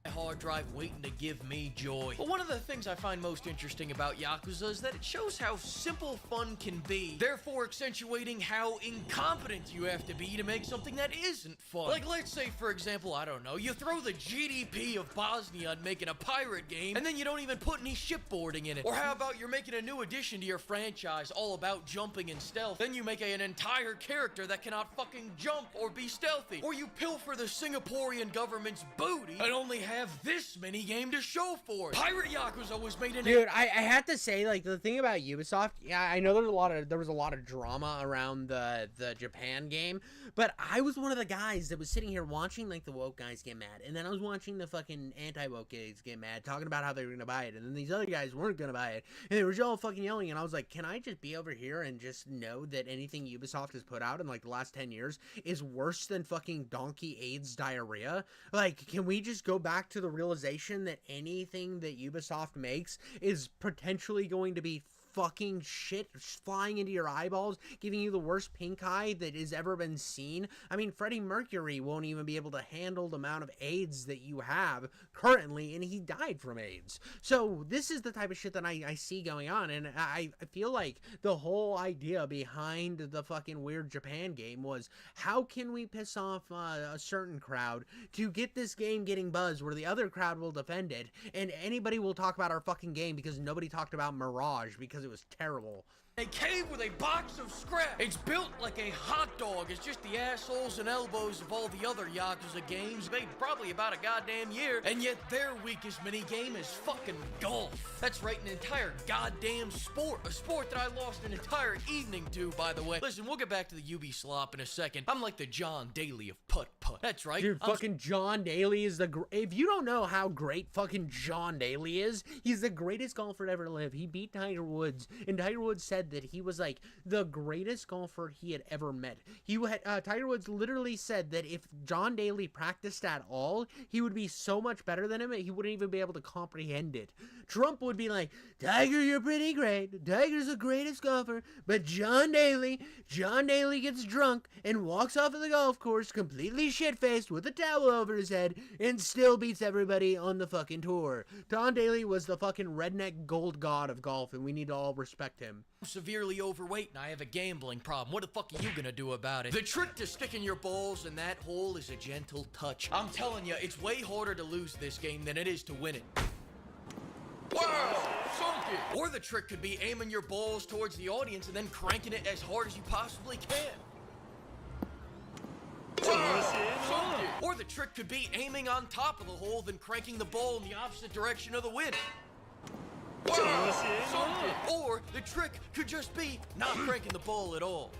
Hard drive waiting to give me joy. But one of the things I find most interesting about Yakuza is that it shows how simple fun can be, therefore accentuating how incompetent you have to be to make something that isn't fun. Like, let's say, for example, I don't know, you throw the GDP of Bosnia on making a pirate game, and then you don't even put any shipboarding in it. Or how about you're making a new addition to your franchise all about jumping and stealth, then you make an entire character that cannot fucking jump or be stealthy. Or you pilfer the Singaporean government's booty and only have this mini game to show for it. Pirate Yakuza was made in... Dude, I have to say, like, the thing about Ubisoft, yeah, I know there was a lot of drama around the Japan game, but I was one of the guys that was sitting here watching, like, the woke guys get mad, and then I was watching the fucking anti-woke guys get mad, talking about how they were gonna buy it, and then these other guys weren't gonna buy it, and they were all fucking yelling, and I was like, can I just be over here and just know that anything Ubisoft has put out in, like, the last 10 years is worse than fucking donkey AIDS diarrhea? Like, can we just go back to the realization that anything that Ubisoft makes is potentially going to be fucking shit flying into your eyeballs, giving you the worst pink eye that has ever been seen? I mean, Freddie Mercury won't even be able to handle the amount of AIDS that you have currently, and he died from AIDS. So this is the type of shit that I see going on, and I feel like the whole idea behind the fucking weird Japan game was, how can we piss off a certain crowd to get this game getting buzz where the other crowd will defend it, and anybody will talk about our fucking game because nobody talked about Mirage because it was terrible. A cave with a box of scrap. It's built like a hot dog. It's just the assholes and elbows of all the other Yakuza games made probably about a goddamn year, and yet their weakest minigame is fucking golf. That's right, an entire goddamn sport. A sport that I lost an entire evening to, by the way. Listen, we'll get back to the UB slop in a second. I'm like the John Daly of putt-putt. That's right. Dude, fucking John Daly is if you don't know how great fucking John Daly is, he's the greatest golfer to ever live. He beat Tiger Woods, and Tiger Woods said that he was like the greatest golfer he had ever met. Tiger Woods literally said that if John Daly practiced at all, he would be so much better than him, he wouldn't even be able to comprehend it. Trump would be like, Tiger, you're pretty great. Tiger's the greatest golfer, but John Daly gets drunk and walks off of the golf course completely shit-faced with a towel over his head and still beats everybody on the fucking tour. John Daly was the fucking redneck gold god of golf, and we need to all respect him. Severely overweight and I have a gambling problem. What the fuck are you gonna do about it? The trick to sticking your balls in that hole is a gentle touch. I'm telling you, it's way harder to lose this game than it is to win it. Wow! Sunk it! Or the trick could be aiming your balls towards the audience and then cranking it as hard as you possibly can. Wow! Sunk it! Or the trick could be aiming on top of the hole, then cranking the ball in the opposite direction of the wind. Or the trick could just be not cranking the ball at all.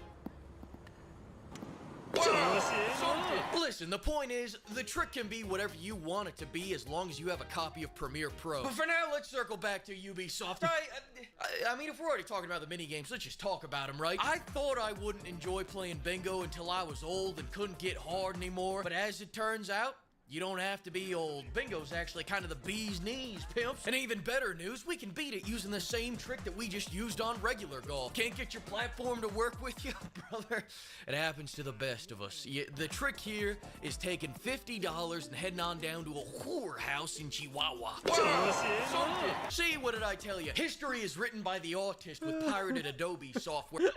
Listen, the point is, the trick can be whatever you want it to be as long as you have a copy of Premiere Pro. But for now, let's circle back to Ubisoft. I mean, if we're already talking about the minigames, let's just talk about them, right? I thought I wouldn't enjoy playing bingo until I was old and couldn't get hard anymore, but as it turns out, You don't have to be old. Bingo's actually kind of the bee's knees, pimps. And even better news, we can beat it using the same trick that we just used on regular golf. Can't get your platform to work with you, brother? It happens to the best of us. The trick here is taking $50 and heading on down to a whorehouse in Chihuahua. Something. See, what did I tell you? History is written by the autist with pirated Adobe software.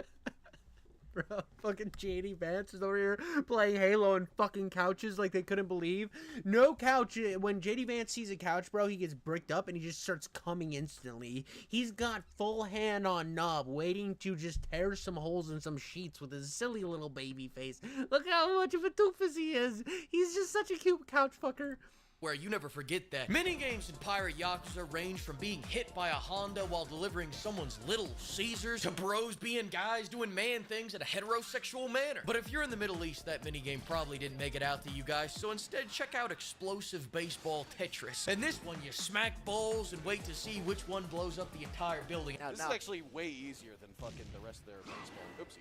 Bro, fucking JD Vance is over here playing Halo on fucking couches like they couldn't believe. No couch. When JD Vance sees a couch, bro, he gets bricked up and he just starts coming instantly. He's got full hand on knob, waiting to just tear some holes in some sheets with his silly little baby face. Look how much of a doofus he is. He's just such a cute couch fucker. Where you never forget that. Minigames in Pirate Yakuza range from being hit by a Honda while delivering someone's Little Caesars to bros being guys doing man things in a heterosexual manner. But if you're in the Middle East, that minigame probably didn't make it out to you guys, so instead check out Explosive Baseball Tetris. And this one, you smack balls and wait to see which one blows up the entire building. This is actually way easier than fucking the rest of their baseball. Oopsie.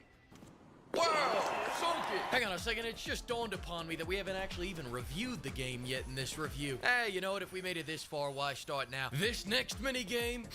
Hang on a second, it's just dawned upon me that we haven't actually even reviewed the game yet in this review. Hey, you know what? If we made it this far, why start now? This next minigame...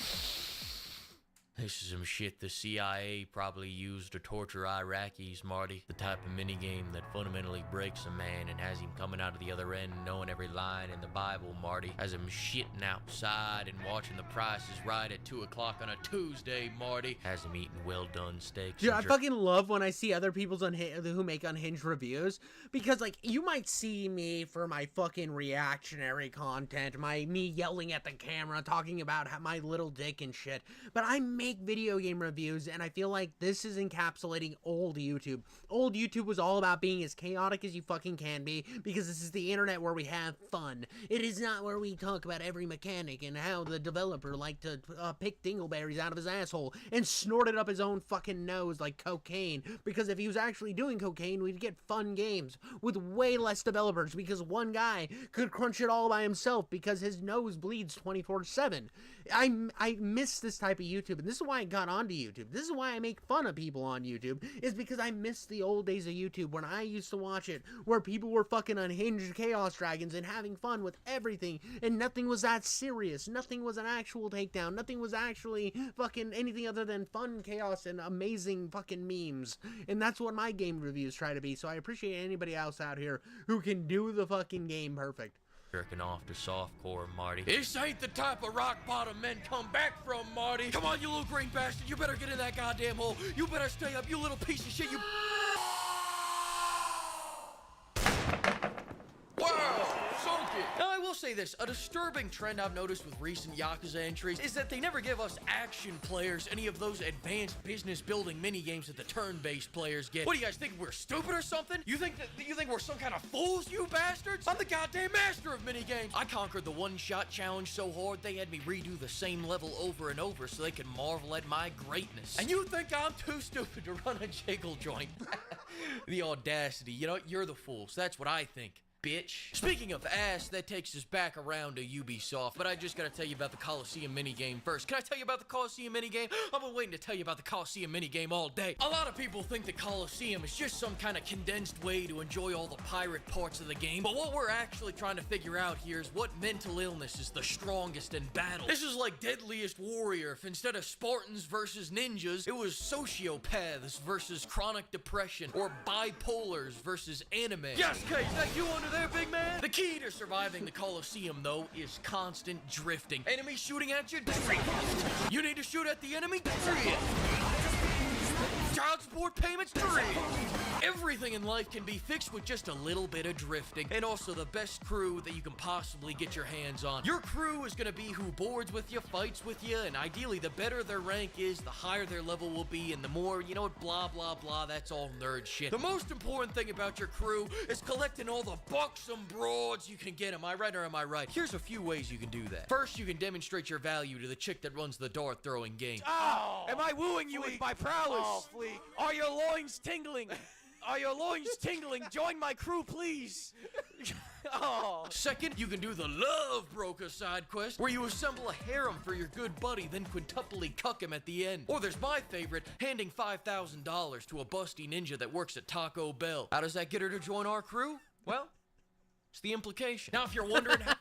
This is some shit the CIA probably used to torture Iraqis, Marty. The type of minigame that fundamentally breaks a man and has him coming out of the other end knowing every line in the Bible, Marty. Has him shitting outside and watching The Price is Right at 2 o'clock on a Tuesday, Marty. Has him eating well-done steaks. Dude, I fucking love when I see other people's who make unhinged reviews, because, like, you might see me for my fucking reactionary content, me yelling at the camera, talking about my little dick and shit, but I make video game reviews, and I feel like this is encapsulating old YouTube. Old YouTube was all about being as chaotic as you fucking can be, because this is the internet where we have fun. It is not where we talk about every mechanic and how the developer liked to pick dingleberries out of his asshole and snort it up his own fucking nose like cocaine, because if he was actually doing cocaine, we'd get fun games with way less developers, because one guy could crunch it all by himself because his nose bleeds 24/7. I miss this type of YouTube, and this is why I got onto YouTube. This is why I make fun of people on YouTube, is because I miss the old days of YouTube when I used to watch it, where people were fucking unhinged chaos dragons and having fun with everything, and nothing was that serious. Nothing was an actual takedown. Nothing was actually fucking anything other than fun chaos and amazing fucking memes. And that's what my game reviews try to be, so I appreciate anybody else out here who can do the fucking game perfect. Jerking off to softcore, Marty. This ain't the type of rock bottom men come back from, Marty. Come on, you little green bastard. You better get in that goddamn hole. You better stay up, you little piece of shit. You. Now, I will say this, a disturbing trend I've noticed with recent Yakuza entries is that they never give us action players any of those advanced business building minigames that the turn-based players get. What do you guys think, we're stupid or something? You think we're some kind of fools, you bastards? I'm the goddamn master of minigames. I conquered the one-shot challenge so hard they had me redo the same level over and over so they could marvel at my greatness. And you think I'm too stupid to run a jiggle joint? The audacity, you know, you're the fools. That's what I think. Bitch. Speaking of ass, that takes us back around to Ubisoft, but I just gotta tell you about the Coliseum minigame first. Can I tell you about the Coliseum minigame? I've been waiting to tell you about the Coliseum minigame all day. A lot of people think the Coliseum is just some kind of condensed way to enjoy all the pirate parts of the game, but what we're actually trying to figure out here is what mental illness is the strongest in battle. This is like Deadliest Warrior. If instead of Spartans versus ninjas, it was sociopaths versus chronic depression, or bipolars versus anime. Yes, Kate, is that you under there, big man? The key to surviving the Coliseum, though, is constant drifting. Enemy shooting at you? Drift. You need to shoot at the enemy? Drift. Child support payments? Drift. Everything in life can be fixed with just a little bit of drifting, and also the best crew that you can possibly get your hands on. Your crew is gonna be who boards with you, fights with you, and ideally the better their rank is, the higher their level will be, and the more, you know what, blah, blah, blah, that's all nerd shit. The most important thing about your crew is collecting all the buxom broads you can get. Am I right or am I right? Here's a few ways you can do that. First, you can demonstrate your value to the chick that runs the dart throwing game. Oh! Am I wooing you with my prowess? Oh, Fleek. Are your loins tingling? Are your loins tingling? Join my crew, please. Oh. Second, you can do the Love Broker side quest, where you assemble a harem for your good buddy, then quintuply cuck him at the end. Or there's my favorite, handing $5,000 to a busty ninja that works at Taco Bell. How does that get her to join our crew? Well, It's the implication. Now, if you're wondering how...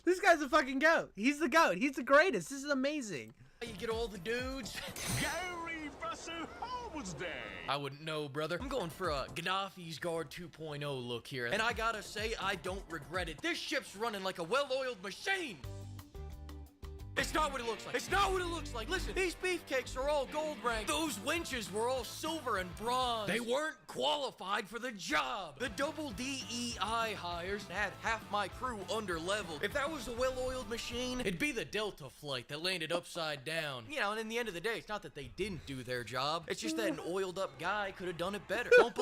This guy's a fucking goat. He's the goat. He's the greatest. This is amazing. You get all the dudes. Gary Vasser-Holmesday. I wouldn't know, brother. I'm going for a Gaddafi's Guard 2.0 look here. And I gotta say, I don't regret it. This ship's running like a well-oiled machine. It's not what it looks like. It's not what it looks like. Listen, these beefcakes are all gold ranked. Those winches were all silver and bronze. They weren't qualified for the job. The double DEI hires had half my crew under level. If that was a well-oiled machine, it'd be the Delta flight that landed upside down. You know, and in the end of the day, it's not that they didn't do their job. It's just that an oiled up guy could have done it better. Don't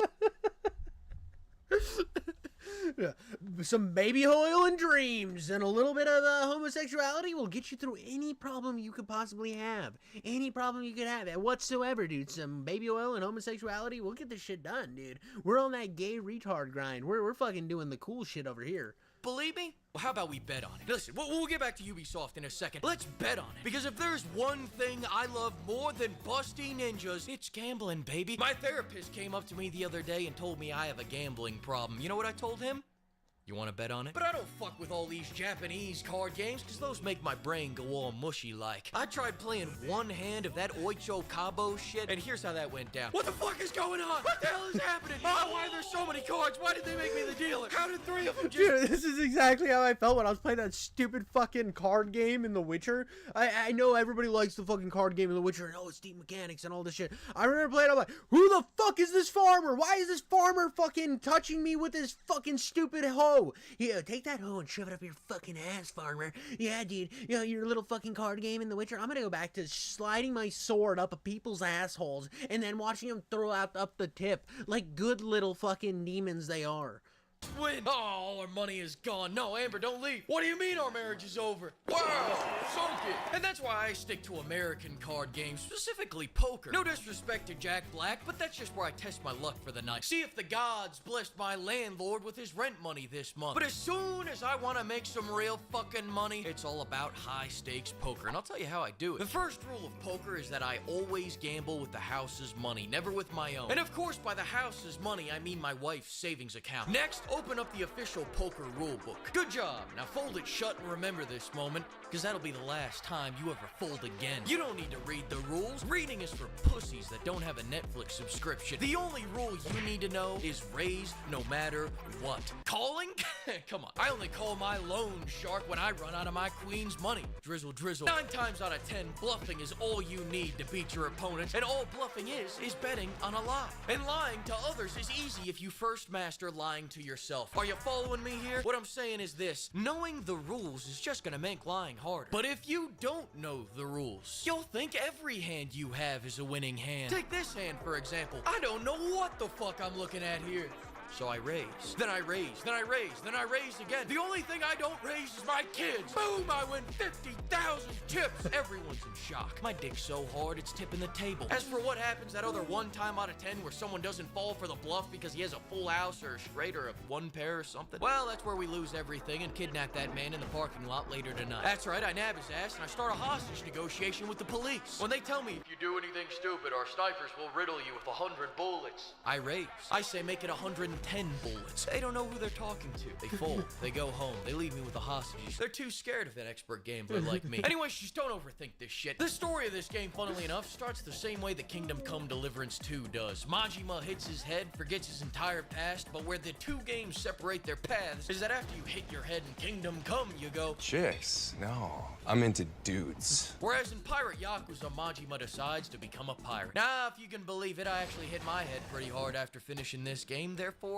Yeah. Some baby oil and dreams and a little bit of homosexuality will get you through any problem you could possibly have. Any problem you could have whatsoever, dude. Some baby oil and homosexuality will get this shit done, dude. We're on that gay retard grind. We're fucking doing the cool shit over here. believe me? Well, how about we bet on it? Listen, we'll get back to Ubisoft in a second. Let's bet on it. Because if there's one thing I love more than busting ninjas, it's gambling, baby. My therapist came up to me the other day and told me I have a gambling problem. You know what I told him? You want to bet on it? But I don't fuck with all these Japanese card games, because those make my brain go all mushy like. I tried playing one hand of that Oicho Cabo shit, and here's how that went down. What the fuck is going on? What the hell is happening? Oh, why are there so many cards? Why did they make me the dealer? How did 3 of them just... Dude, this is exactly how I felt when I was playing that stupid fucking card game in The Witcher. I know everybody likes the fucking card game in The Witcher, and oh, it's deep mechanics and all this shit. I remember playing, I'm like, who the fuck is this farmer? Why is this farmer fucking touching me with this fucking stupid hoe? Yeah, take that hoe and shove it up your fucking ass, farmer. Yeah, dude, you know, your little fucking card game in The Witcher, I'm gonna go back to sliding my sword up people's assholes and then watching them throw out up the tip like good little fucking demons they are. Win. Oh, all our money is gone. No, Amber, don't leave. What do you mean our marriage is over? Wow, sunk it. And that's why I stick to American card games, specifically poker. No disrespect to Jack Black, but that's just where I test my luck for the night. See if the gods blessed my landlord with his rent money this month. But as soon as I want to make some real fucking money, it's all about high stakes poker. And I'll tell you how I do it. The first rule of poker is that I always gamble with the house's money, never with my own. And of course, by the house's money, I mean my wife's savings account. Next, open up the official poker rulebook. Good job. Now fold it shut and remember this moment, because that'll be the last time you ever fold again. You don't need to read the rules. Reading is for pussies that don't have a Netflix subscription. The only rule you need to know is raise no matter what. Calling? Come on. I only call my loan shark when I run out of my queen's money. Drizzle, drizzle. 9 times out of 10, bluffing is all you need to beat your opponent, and all bluffing is betting on a lie. And lying to others is easy if you first master lying to yourself. Are you following me here? What I'm saying is this. Knowing the rules is just gonna make lying harder. But if you don't know the rules, you'll think every hand you have is a winning hand. Take this hand, for example. I don't know what the fuck I'm looking at here. So I raise, then I raise, then I raise, then I raise again. The only thing I don't raise is my kids. Boom, I win 50,000 tips. Everyone's in shock. My dick's so hard, it's tipping the table. As for what happens that other 1 time out of 10 where someone doesn't fall for the bluff because he has a full house or a straight or a 1 pair or something, well, that's where we lose everything and kidnap that man in the parking lot later tonight. That's right, I nab his ass and I start a hostage negotiation with the police. When they tell me, if you do anything stupid, our snipers will riddle you with 100 bullets. I raise. I say make it 110 bullets. They don't know who they're talking to. They fold. They go home. They leave me with the hostages. They're too scared of that expert gambler like me. Anyways, just don't overthink this shit. The story of this game, funnily enough, starts the same way that Kingdom Come Deliverance 2 does. Majima hits his head, forgets his entire past, but where the 2 games separate their paths is that after you hit your head in Kingdom Come, you go, chicks, no. I'm into dudes. Whereas in Pirate Yakuza, Majima decides to become a pirate. Now, if you can believe it, I actually hit my head pretty hard after finishing this game, therefore,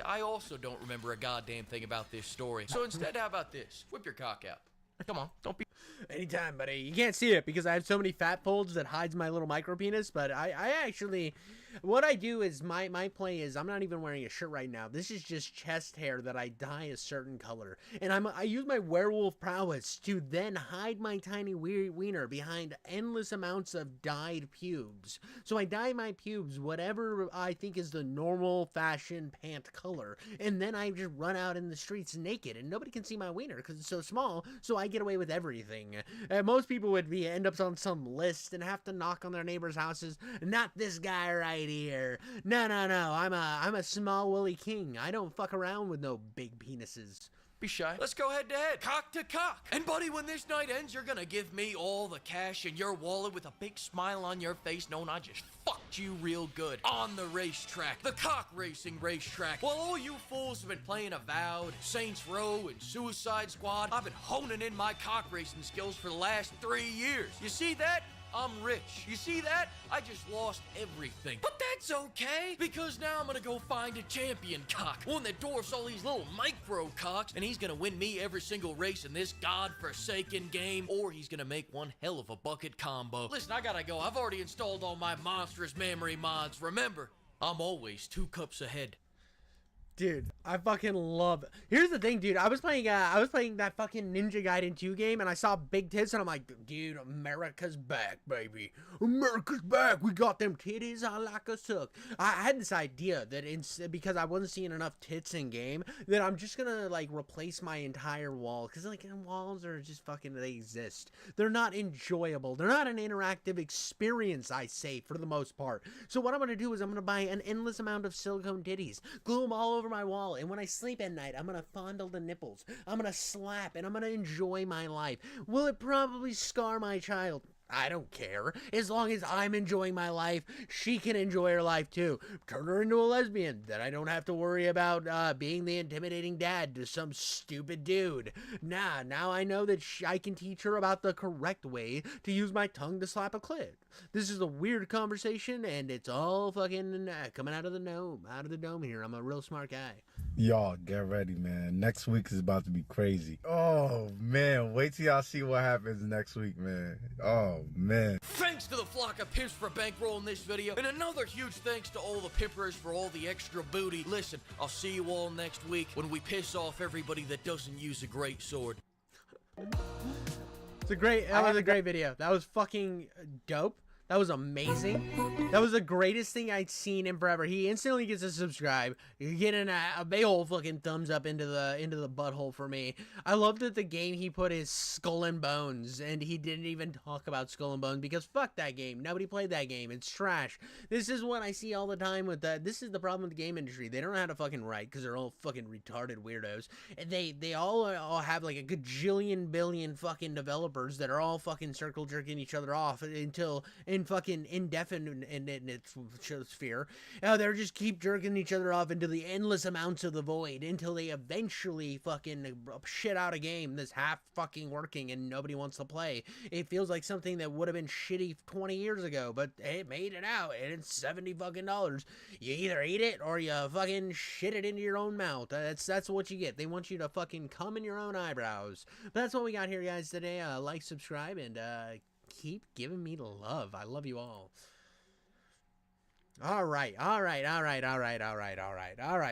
I also don't remember a goddamn thing about this story. So instead, how about this? Whip your cock out. Come on, don't be... Anytime, buddy. You can't see it because I have so many fat folds that hides my little micro penis, but I actually... What I do is, my play is, I'm not even wearing a shirt right now. This is just chest hair that I dye a certain color. And I use my werewolf prowess to then hide my tiny wiener behind endless amounts of dyed pubes. So I dye my pubes whatever I think is the normal fashion pant color. And then I just run out in the streets naked. And nobody can see my wiener because it's so small. So I get away with everything. Most people would end up on some list and have to knock on their neighbors' houses. Not this guy right here. No, I'm a small woolly king. I don't fuck around with no big penises. Be shy. Let's go head to head, cock to cock. And buddy, when this night ends, you're gonna give me all the cash in your wallet with a big smile on your face, knowing I just fucked you real good on the racetrack, the cock racing racetrack. While all you fools have been playing Avowed, Saints Row, and Suicide Squad, I've been honing in my cock racing skills for the last 3 years. You see that? I'm rich. You see that? I just lost everything. But that's okay, because now I'm gonna go find a champion cock, one that dwarfs all these little micro cocks, and he's gonna win me every single race in this godforsaken game, or he's gonna make one hell of a bucket combo. Listen, I gotta go. I've already installed all my monstrous memory mods. Remember, I'm always 2 cups ahead. Dude, I fucking love it. Here's the thing, dude. I was playing that fucking Ninja Gaiden 2 game, and I saw big tits, and I'm like, dude, America's back, baby. America's back. We got them titties. I like a suck. I had this idea that because I wasn't seeing enough tits in game, that I'm just gonna like replace my entire wall, because like walls are just fucking, they exist. They're not enjoyable. They're not an interactive experience, I say, for the most part. So what I'm gonna do is I'm gonna buy an endless amount of silicone titties, glue them all over my wall, and when I sleep at night, I'm gonna fondle the nipples, I'm gonna slap, and I'm gonna enjoy my life. Will it probably scar my child? I don't care. As long as I'm enjoying my life, she can enjoy her life too. Turn her into a lesbian. Then I don't have to worry about being the intimidating dad to some stupid dude. Nah, now I know that I can teach her about the correct way to use my tongue to slap a clit. This is a weird conversation, and it's all fucking coming out of the dome here. I'm a real smart guy. Y'all get ready, man. Next week is about to be crazy. Oh man, wait till y'all see what happens next week, man. Oh man. Thanks to the flock of pimps for bankrolling this video, and another huge thanks to all the pimpers for all the extra booty. Listen, I'll see you all next week when we piss off everybody that doesn't use a great sword. That was a great video. That was fucking dope. That was amazing. That was the greatest thing I'd seen in forever. He instantly gets a subscribe. You're getting a big old fucking thumbs up into the butthole for me. I love that the game he put is Skull and Bones, and he didn't even talk about Skull and Bones because fuck that game. Nobody played that game. It's trash. This is what I see all the time with that. This is the problem with the game industry. They don't know how to fucking write because they're all fucking retarded weirdos. And they all have like a gajillion billion fucking developers that are all fucking circle jerking each other off until in fucking indefinite sphere. They're just keep jerking each other off into the endless amounts of the void until they eventually fucking shit out a game that's half fucking working and nobody wants to play. It feels like something that would have been shitty 20 years ago, but it made it out and it's $70 fucking. You either eat it or you fucking shit it into your own mouth. That's what you get. They want you to fucking cum in your own eyebrows. But that's what we got here, guys, today. Like, subscribe, and keep giving me the love. I love you all. All right.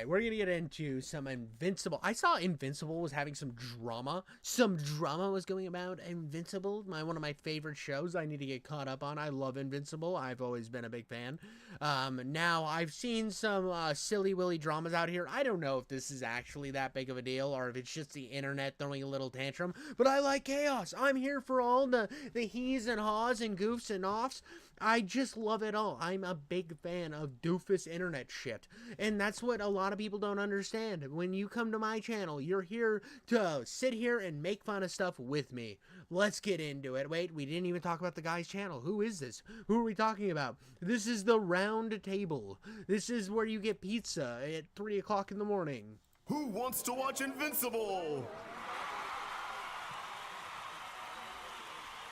We're going to get into some Invincible. I saw Invincible was having some drama. Some drama was going about Invincible, one of my favorite shows I need to get caught up on. I love Invincible. I've always been a big fan. Now, I've seen some silly willy dramas out here. I don't know if this is actually that big of a deal or if it's just the internet throwing a little tantrum, but I like chaos. I'm here for all the he's and haws and goofs and offs. I just love it all. I'm a big fan of doofus internet shit. And that's what a lot of people don't understand. When you come to my channel, you're here to sit here and make fun of stuff with me. Let's get into it. Wait, we didn't even talk about the guy's channel. Who is this? Who are we talking about? This is the Round Table. This is where you get pizza at 3 o'clock in the morning. Who wants to watch Invincible?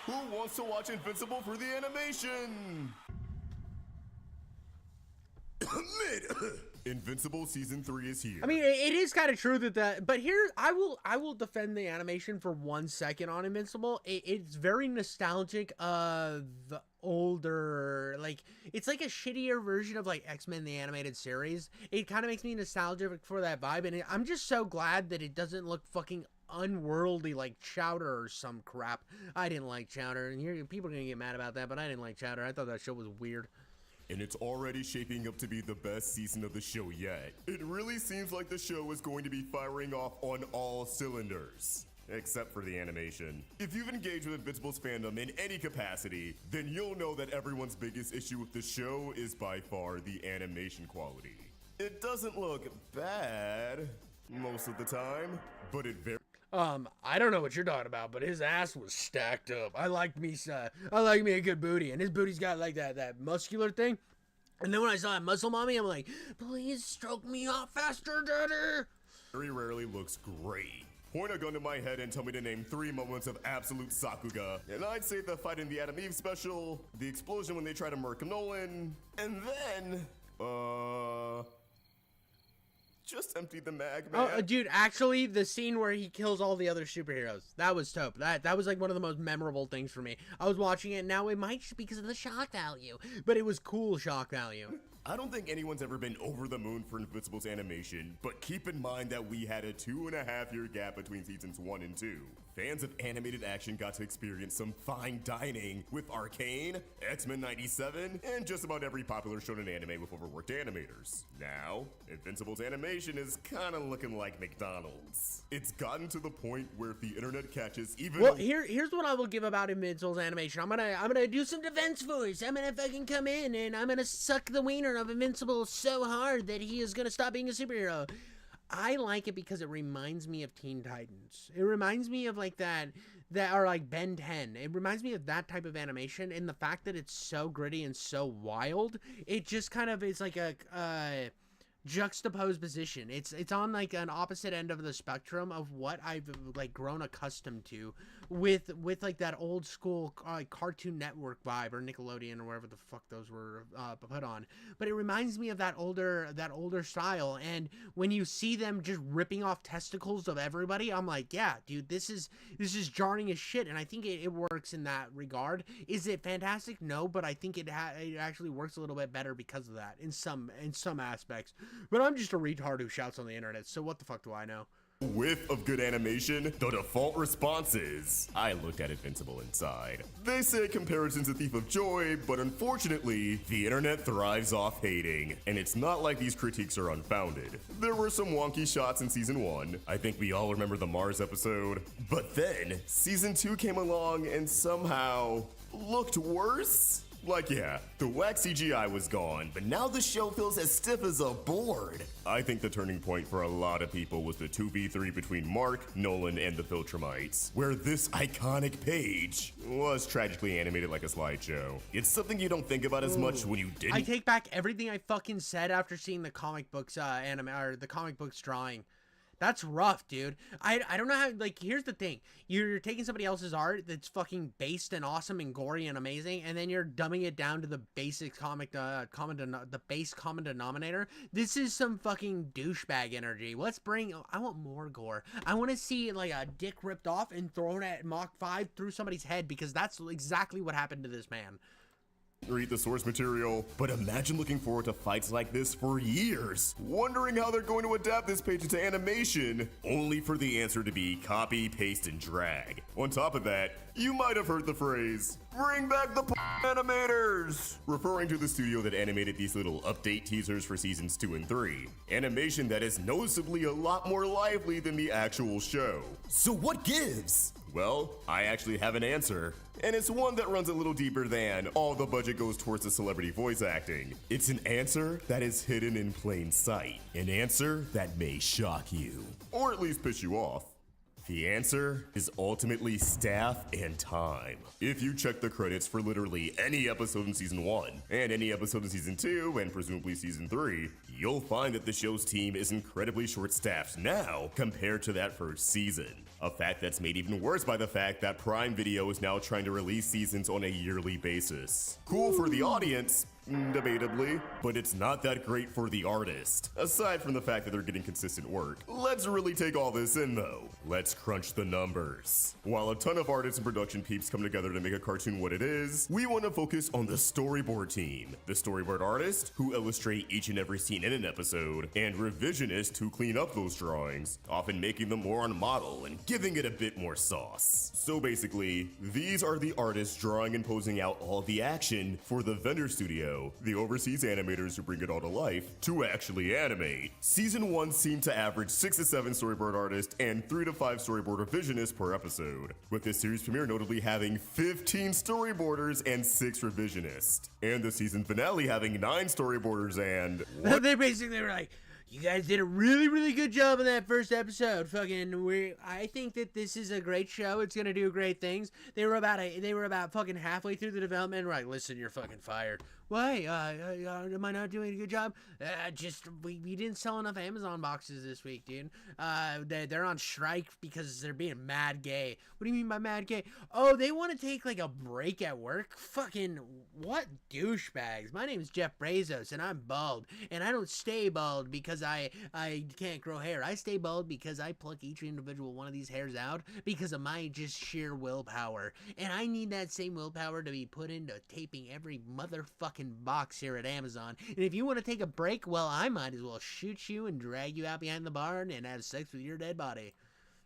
Who wants to watch Invincible for the animation? Invincible Season 3 is here. I mean, it is kind of true but here, I will defend the animation for 1 second on Invincible. It's very nostalgic of older, like, it's like a shittier version of, like, X-Men the animated series. It kind of makes me nostalgic for that vibe, and I'm just so glad that it doesn't look fucking unworldly like Chowder or some crap. I didn't like Chowder, and people are gonna get mad about that, but I didn't like Chowder. I thought that show was weird. And it's already shaping up to be the best season of the show yet. It really seems like the show is going to be firing off on all cylinders. except for the animation. If you've engaged with Invincible's fandom in any capacity, then you'll know that everyone's biggest issue with the show is by far the animation quality. It doesn't look bad most of the time, but it very I don't know what you're talking about, but his ass was stacked up. I like me a good booty, and his booty's got like that muscular thing. And then when I saw that muscle mommy, I'm like, please stroke me off faster, daddy. very rarely looks great. Point a gun to my head and tell me to name 3 moments of absolute Sakuga. And I'd say the fight in the Adam Eve special, the explosion when they try to murk Nolan, and then, just empty the mag, man. Oh, dude, actually, the scene where he kills all the other superheroes, that was dope. That was like one of the most memorable things for me. I was watching it, now it might just be because of the shock value, but it was cool shock value. I don't think anyone's ever been over the moon for Invincible's animation, but keep in mind that we had a 2.5-year gap between seasons 1 and 2. Fans of animated action got to experience some fine dining with Arcane, X-Men 97, and just about every popular shonen anime with overworked animators. Now, Invincible's animation is kinda looking like McDonald's. It's gotten to the point where if the internet catches even— Well, here's what I will give about Invincible's animation. I'm gonna do some defense voice. I'm gonna fucking come in and I'm gonna suck the wiener of Invincible so hard that he is gonna stop being a superhero. I like it because it reminds me of Teen Titans. It reminds me of like that are like Ben 10. It reminds me of that type of animation, and the fact that it's so gritty and so wild, it just kind of is like a juxtaposed position. It's on like an opposite end of the spectrum of what I've like grown accustomed to with like that old school Cartoon Network vibe or Nickelodeon or wherever the fuck those were put on. But it reminds me of that older style, and when you see them just ripping off testicles of everybody, I'm like, yeah, dude, this is jarring as shit, and I think it works in that regard. Is it fantastic? No, but I think it actually works a little bit better because of that in some aspects. But I'm just a retard who shouts on the internet, so what the fuck do I know? whiff of good animation, the default response is, I looked at Invincible inside. They say comparison's a thief of joy, but unfortunately, the internet thrives off hating, and it's not like these critiques are unfounded. There were some wonky shots in season 1. I think we all remember the Mars episode. But then, season 2 came along and somehow looked worse? Like, yeah, the whack CGI was gone, but now the show feels as stiff as a board. I think the turning point for a lot of people was the 2v3 between Mark, Nolan, and the Viltrumites, where this iconic page was tragically animated like a slideshow. It's something you don't think about as much when you didn't. I take back everything I fucking said after seeing the comic books anime, or the comic books drawing. That's rough, dude. I don't know how, like, here's the thing. You're taking somebody else's art that's fucking based and awesome and gory and amazing, and then you're dumbing it down to the basic the base common denominator. This is some fucking douchebag energy. I want more gore. I want to see, like, a dick ripped off and thrown at Mach 5 through somebody's head, because that's exactly what happened to this man. Read the source material, but imagine looking forward to fights like this for years, wondering how they're going to adapt this page into animation, only for the answer to be copy, paste, and drag. On top of that, you might have heard the phrase, "Bring back the animators," referring to the studio that animated these little update teasers for seasons 2 and 3. Animation that is noticeably a lot more lively than the actual show. So what gives? Well, I actually have an answer, and it's one that runs a little deeper than all the budget goes towards the celebrity voice acting. It's an answer that is hidden in plain sight. An answer that may shock you, or at least piss you off. The answer is ultimately staff and time. If you check the credits for literally any episode in season 1, and any episode in season 2, and presumably season 3, you'll find that the show's team is incredibly short-staffed now compared to that first season. A fact that's made even worse by the fact that Prime Video is now trying to release seasons on a yearly basis. Cool for the audience, debatably, but it's not that great for the artist, aside from the fact that they're getting consistent work. Let's really take all this in though. Let's crunch the numbers. While a ton of artists and production peeps come together to make a cartoon what it is, we want to focus on the storyboard team. The storyboard artist, who illustrate each and every scene in an episode, and revisionists who clean up those drawings, often making them more on model and giving it a bit more sauce. So basically, these are the artists drawing and posing out all the action for the vendor studio studio, the overseas animators who bring it all to life, to actually animate. Season 1 seemed to average 6 to 7 storyboard artists and 3 to 5 storyboard revisionists per episode, with this series premiere notably having 15 storyboarders and 6 revisionists, and the season finale having 9 storyboarders and... They basically were like, you guys did a really, really good job in that first episode. I think that this is a great show. It's gonna do great things. They were about fucking halfway through the development. We're like, listen, you're fucking fired. Why? Am I not doing a good job? We didn't sell enough Amazon boxes this week, dude. They're on strike because they're being mad gay. What do you mean by mad gay? Oh, they want to take like a break at work? Fucking what douchebags. My name is Jeff Bezos and I'm bald. And I don't stay bald because I can't grow hair. I stay bald because I pluck each individual one of these hairs out because of my just sheer willpower. And I need that same willpower to be put into taping every motherfucking box here at Amazon. And if you want to take a break, well, I might as well shoot you and drag you out behind the barn and have sex with your dead body.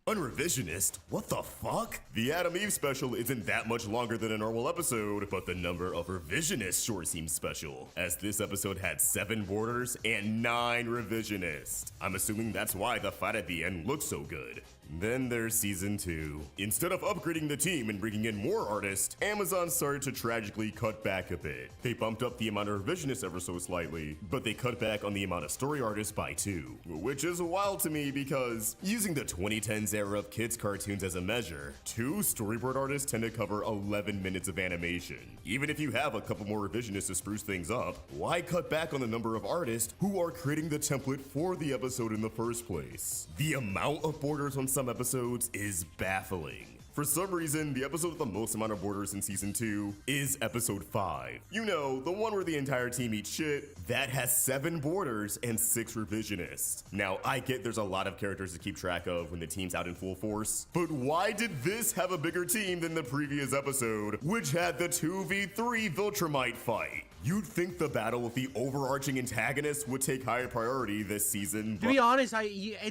Unrevisionist? What the fuck? The Adam Eve special isn't that much longer than a normal episode, but the number of revisionists sure seems special, as this episode had 7 boarders and 9 revisionists. I'm assuming that's why the fight at the end looks so good. Then there's season 2. Instead of upgrading the team and bringing in more artists, Amazon started to tragically cut back a bit. They bumped up the amount of revisionists ever so slightly, but they cut back on the amount of story artists by 2, which is wild to me because using the 2010s era of kids cartoons as a measure, 2 storyboard artists tend to cover 11 minutes of animation. Even if you have a couple more revisionists to spruce things up, why cut back on the number of artists who are creating the template for the episode in the first place? The amount of borders on some episodes is baffling. For some reason, the episode with the most amount of borders in season 2 is episode 5. You know, the one where the entire team eats shit, that has 7 borders and 6 revisionists. Now, I get there's a lot of characters to keep track of when the team's out in full force, but why did this have a bigger team than the previous episode, which had the 2v3 Viltrumite fight? You'd think the battle with the overarching antagonist would take higher priority this season, but... To be honest,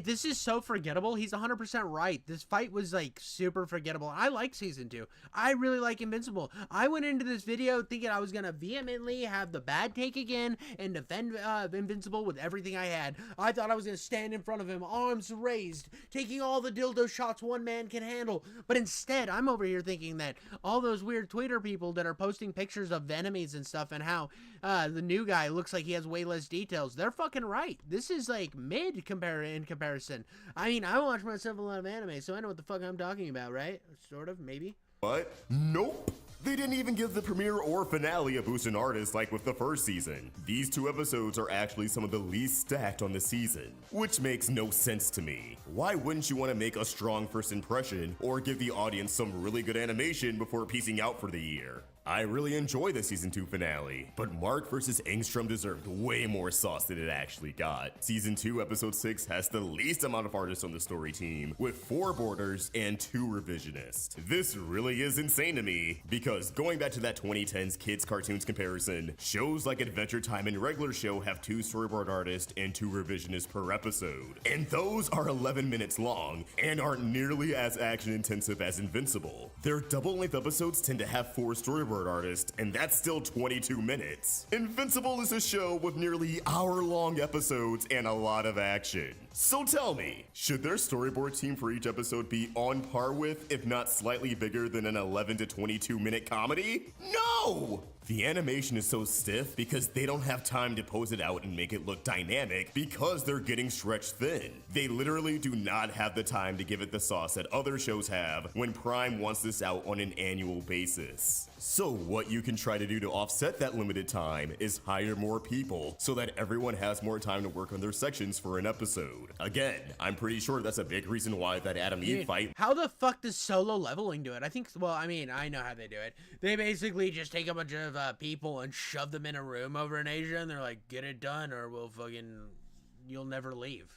this is so forgettable. He's 100% right. This fight was like super forgettable. I like season 2. I really like Invincible. I went into this video thinking I was gonna vehemently have the bad take again and defend Invincible with everything I had. I thought I was gonna stand in front of him, arms raised, taking all the dildo shots one man can handle. But instead, I'm over here thinking that all those weird Twitter people that are posting pictures of enemies and stuff and how the new guy looks like he has way less details, they're fucking right. This is like mid in comparison. I mean, I watch myself a lot of anime, so I know what the fuck I'm talking about, right? Sort of, maybe. What? Nope. They didn't even give the premiere or finale a boost in artists like with the first season. These 2 episodes are actually some of the least stacked on the season, which makes no sense to me. Why wouldn't you want to make a strong first impression or give the audience some really good animation before piecing out for the year? I really enjoy the season 2 finale, but Mark vs. Engstrom deserved way more sauce than it actually got. Season 2 episode 6 has the least amount of artists on the story team, with 4 borders and 2 revisionists. This really is insane to me, because going back to that 2010s kids cartoons comparison, shows like Adventure Time and Regular Show have 2 storyboard artists and 2 revisionists per episode. And those are 11 minutes long, and aren't nearly as action intensive as Invincible. Their double-length episodes tend to have 4 storyboard artist, and that's still 22 minutes. Invincible is a show with nearly hour-long episodes and a lot of action. So tell me, should their storyboard team for each episode be on par with, if not slightly bigger than an 11 to 22 minute comedy? No! The animation is so stiff because they don't have time to pose it out and make it look dynamic because they're getting stretched thin. They literally do not have the time to give it the sauce that other shows have when Prime wants this out on an annual basis. So what you can try to do to offset that limited time is hire more people so that everyone has more time to work on their sections for an episode. Again, I'm pretty sure that's a big reason why that Adam Eve fight... How the fuck does Solo Leveling do it? I think, well, I mean, I know how they do it. They basically just take a bunch of people and shove them in a room over in Asia, and they're like, get it done or we'll fucking, you'll never leave.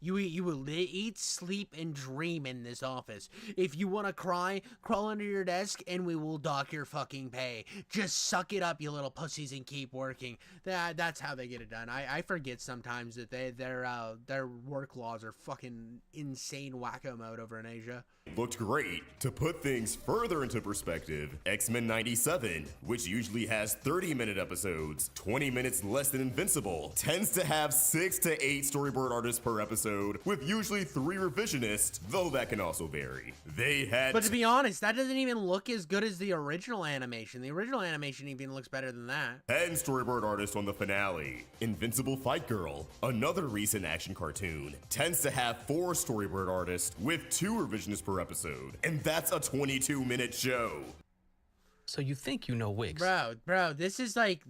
You will eat, sleep, and dream in this office. If you want to cry, crawl under your desk and we will dock your fucking pay. Just suck it up, you little pussies, and keep working. That's how they get it done. I forget sometimes that their work laws are fucking insane wacko mode over in Asia. Looked great. To put things further into perspective, X-Men 97, which usually has 30-minute episodes, 20 minutes less than Invincible, tends to have 6 to 8 storyboard artists per episode, with usually 3 revisionists, though that can also vary. But to be honest, that doesn't even look as good as the original animation. The original animation even looks better than that. 10 storyboard artists on the finale. Invincible Fight Girl, another recent action cartoon, tends to have 4 storyboard artists with 2 revisionists per episode, and that's a 22-minute show. So you think you know wigs? Bro, this is like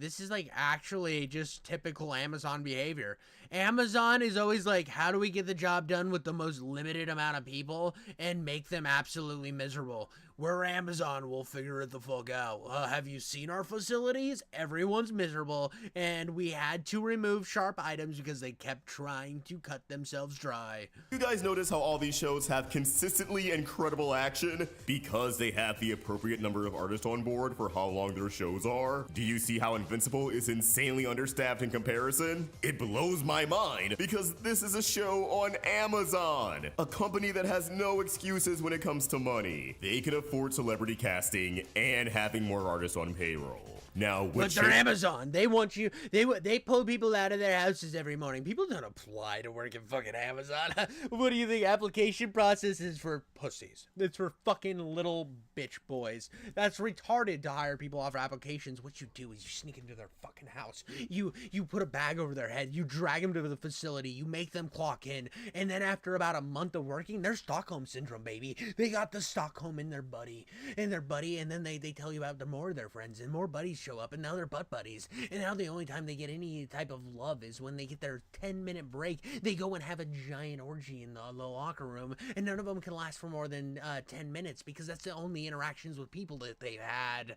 actually just typical Amazon behavior. Amazon is always like, how do we get the job done with the most limited amount of people and make them absolutely miserable? We're Amazon, we'll figure it the fuck out. Have you seen our facilities? Everyone's miserable, and we had to remove sharp items because they kept trying to cut themselves dry. You guys notice how all these shows have consistently incredible action because they have the appropriate number of artists on board for how long their shows are? Do you see how Invincible is insanely understaffed in comparison? It blows my mind because this is a show on Amazon, a company that has no excuses when it comes to money. They can afford celebrity casting and having more artists on payroll. Now, but they're Amazon. They want you. They pull people out of their houses every morning. People don't apply to work in fucking Amazon. What do you think? Application process is for pussies. It's for fucking little bitch boys. That's retarded to hire people off applications. What you do is you sneak into their fucking house. You put a bag over their head. You drag them to the facility. You make them clock in, and then after about a month of working, they're Stockholm syndrome, baby. They got the Stockholm in their buddy, and then they tell you about more of their friends, and more buddies show up, and now they're butt buddies. And now the only time they get any type of love is when they get their 10-minute break. They go and have a giant orgy in the locker room, and none of them can last for more than 10 minutes because that's the only interactions with people that they've had.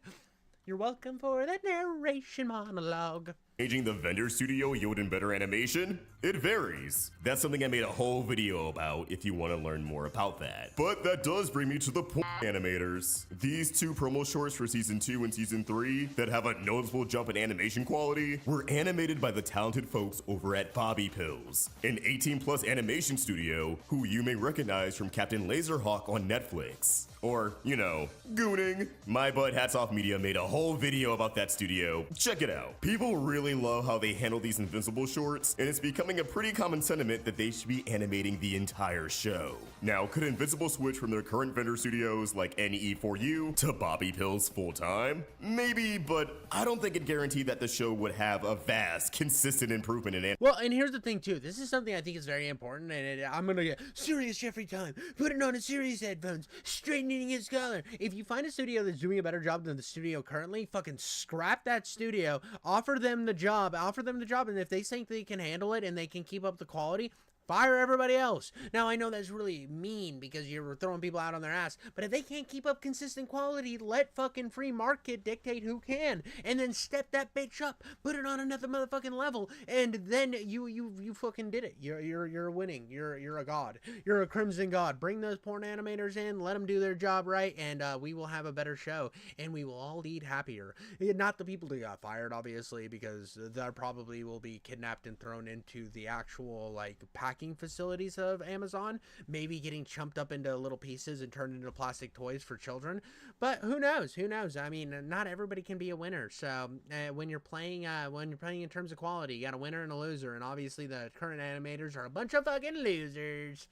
You're welcome for that narration monologue. Changing the vendor studio yielding better animation? It varies. That's something I made a whole video about if you want to learn more about that. But that does bring me to the point, animators. These 2 promo shorts for season 2 and season 3 that have a noticeable jump in animation quality were animated by the talented folks over at Bobby Pills, an 18+ animation studio who you may recognize from Captain Laserhawk on Netflix. Or, you know, Gooning. My Butt Hats Off Media made a whole video about that studio. Check it out. People really love how they handle these Invincible shorts, and it's becoming a pretty common sentiment that they should be animating the entire show. Now, could Invincible switch from their current vendor studios like NE4U to Bobby Pills full-time? Maybe, but I don't think it guaranteed that the show would have a vast, consistent improvement in Well, and here's the thing, too. This is something I think is very important, and I'm gonna get serious Jeffrey time. Putting on a serious headphones, straightening his collar. If you find a studio that's doing a better job than the studio currently, fucking scrap that studio, offer them the job, and if they think they can handle it and they can keep up the quality, fire everybody else. Now, I know that's really mean because you're throwing people out on their ass, but if they can't keep up consistent quality, let fucking free market dictate who can, and then step that bitch up, put it on another motherfucking level, and then you fucking did it. You're winning. You're a god. You're a crimson god. Bring those porn animators in, let them do their job right, and we will have a better show, and we will all lead happier. Not the people who got fired, obviously, because they probably will be kidnapped and thrown into the actual, like, packing facilities of Amazon, maybe getting chumped up into little pieces and turned into plastic toys for children. But who knows? I mean, not everybody can be a winner. So when you're playing in terms of quality, you got a winner and a loser, and obviously the current animators are a bunch of fucking losers.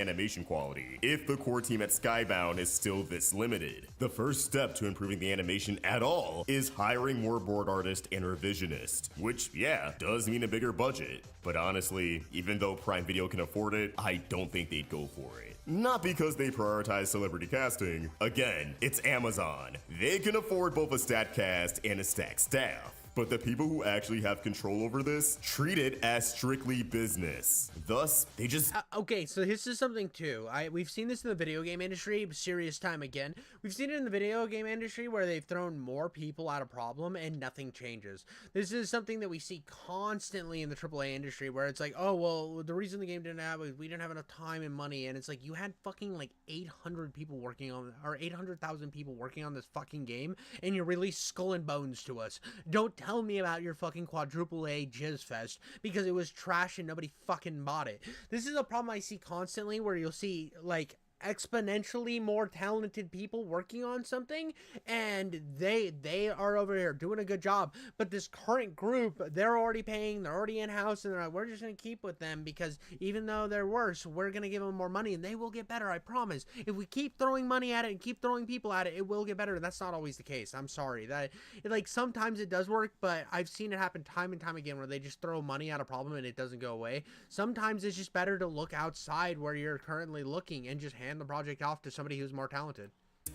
Animation quality if the core team at Skybound is still this limited. The first step to improving the animation at all is hiring more board artists and revisionists, which, yeah, does mean a bigger budget. But honestly, even though Prime Video can afford it, I don't think they'd go for it. Not because they prioritize celebrity casting. Again, it's Amazon. They can afford both a stat cast and a stacked staff. but the people who actually have control over this treat it as strictly business. Thus, they just... Okay, so this is something too. We've seen this in the video game industry, serious time again. We've seen it in the video game industry where they've thrown more people at a problem and nothing changes. This is something that we see constantly in the AAA industry where it's like, oh, well, the reason the game didn't have it, we didn't have enough time and money, and it's like, you had fucking like 800 people working on, or 800,000 people working on this fucking game, and you released Skull and Bones to us. Don't tell me about your fucking quadruple A jizz fest because it was trash and nobody fucking bought it. This is a problem I see constantly where you'll see like exponentially more talented people working on something, and they are over here doing a good job, but this current group, they're already paying, they're already in-house, and they're like, we're just gonna keep with them because even though they're worse, we're gonna give them more money and they will get better, I promise. If we keep throwing money at it and keep throwing people at it, it will get better. And that's not always the case. I'm sorry that like sometimes it does work, but I've seen it happen time and time again where they just throw money at a problem and it doesn't go away. Sometimes it's just better to look outside where you're currently looking and just hand the project off to somebody who's more talented.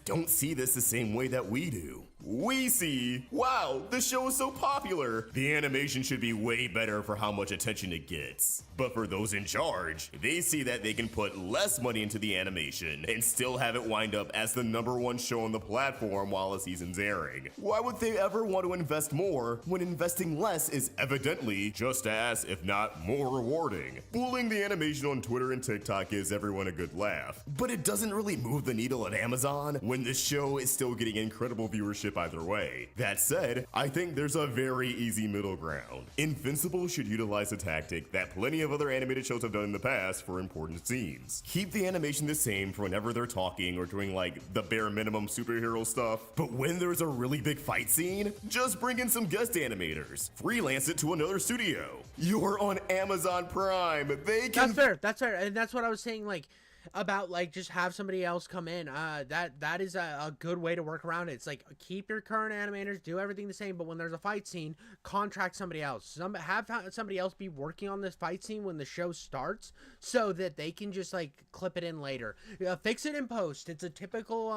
Don't see this the same way that we do. We see, wow, the show is so popular. The animation should be way better for how much attention it gets. But for those in charge, they see that they can put less money into the animation and still have it wind up as the #1 show on the platform while a season's airing. Why would they ever want to invest more when investing less is evidently just as, if not more rewarding? Bullying the animation on Twitter and TikTok gives everyone a good laugh, but it doesn't really move the needle at Amazon when the show is still getting incredible viewership either way. That said, I think there's a very easy middle ground. Invincible should utilize a tactic that plenty of other animated shows have done in the past for important scenes. Keep the animation the same for whenever they're talking or doing like the bare minimum superhero stuff, but when there's a really big fight scene, just bring in some guest animators. Freelance it to another studio. You're on Amazon Prime. They can... That's fair. And that's what I was saying, like, about like just have somebody else come in. That is a good way to work around it. It's like keep your current animators, do everything the same, but when there's a fight scene, contract somebody else. Have somebody else be working on this fight scene when the show starts, so that they can just like clip it in later. Fix it in post. It's a typical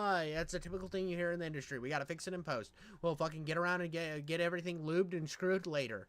thing you hear in the industry. We gotta fix it in post. Well, fucking get around and get everything lubed and screwed later.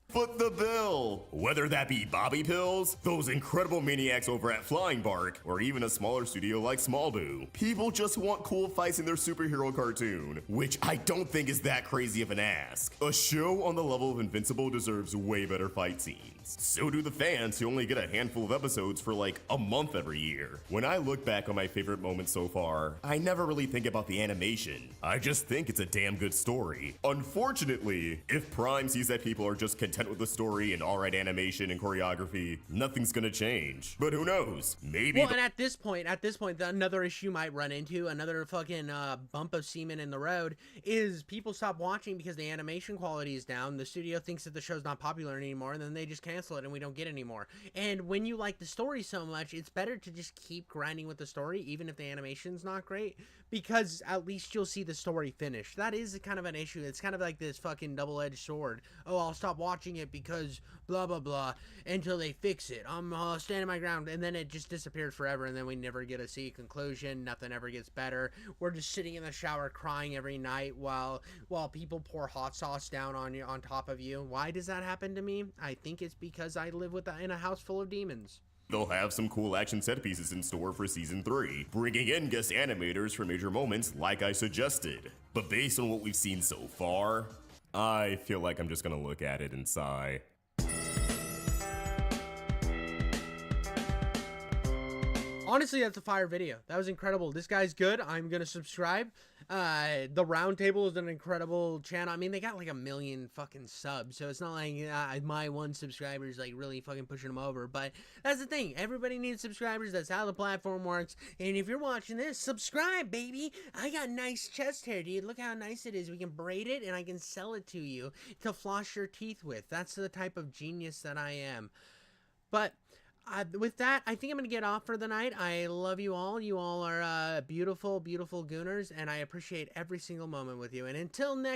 Foot the bill! Whether that be Bobby Pills, those incredible maniacs over at Flying Bark, or even a smaller studio like Smallboo. People just want cool fights in their superhero cartoon, which I don't think is that crazy of an ask. A show on the level of Invincible deserves way better fight scenes. So do the fans who only get a handful of episodes for like a month every year. When I look back on my favorite moments so far, I never really think about the animation. I just think it's a damn good story. Unfortunately, if Prime sees that people are just content with the story and alright animation and choreography, nothing's gonna change. But who knows? Maybe. Well, and at this point, another issue might run into, another fucking bump of semen in the road, is people stop watching because the animation quality is down. The studio thinks that the show's not popular anymore, and then they just cancel it and we don't get any more. And when you like the story so much, it's better to just keep grinding with the story, even if the animation's not great, because at least you'll see the story finished. That is kind of an issue. It's kind of like this fucking double-edged sword. Oh, I'll stop watching it because blah blah blah until they fix it. I'm standing my ground, and then it just disappears forever, and then we never get to see a conclusion. Nothing ever gets better. We're just sitting in the shower crying every night while people pour hot sauce down on top of you. Why does that happen to me? I think it's because I live in a house full of demons. They'll have some cool action set pieces in store for Season 3, bringing in guest animators for major moments like I suggested. But based on what we've seen so far, I feel like I'm just gonna look at it and sigh. Honestly, that's a fire video. That was incredible. This guy's good. I'm gonna subscribe. The Roundtable is an incredible channel. I mean, they got like 1 million fucking subs, so it's not like my one subscriber is like really fucking pushing them over. But that's the thing. Everybody needs subscribers. That's how the platform works. And if you're watching this, subscribe, baby. I got nice chest hair, dude. Look how nice it is. We can braid it, and I can sell it to you to floss your teeth with. That's the type of genius that I am. But with that, I think I'm going to get off for the night. I love you all. You all are beautiful, beautiful gooners, and I appreciate every single moment with you. And until next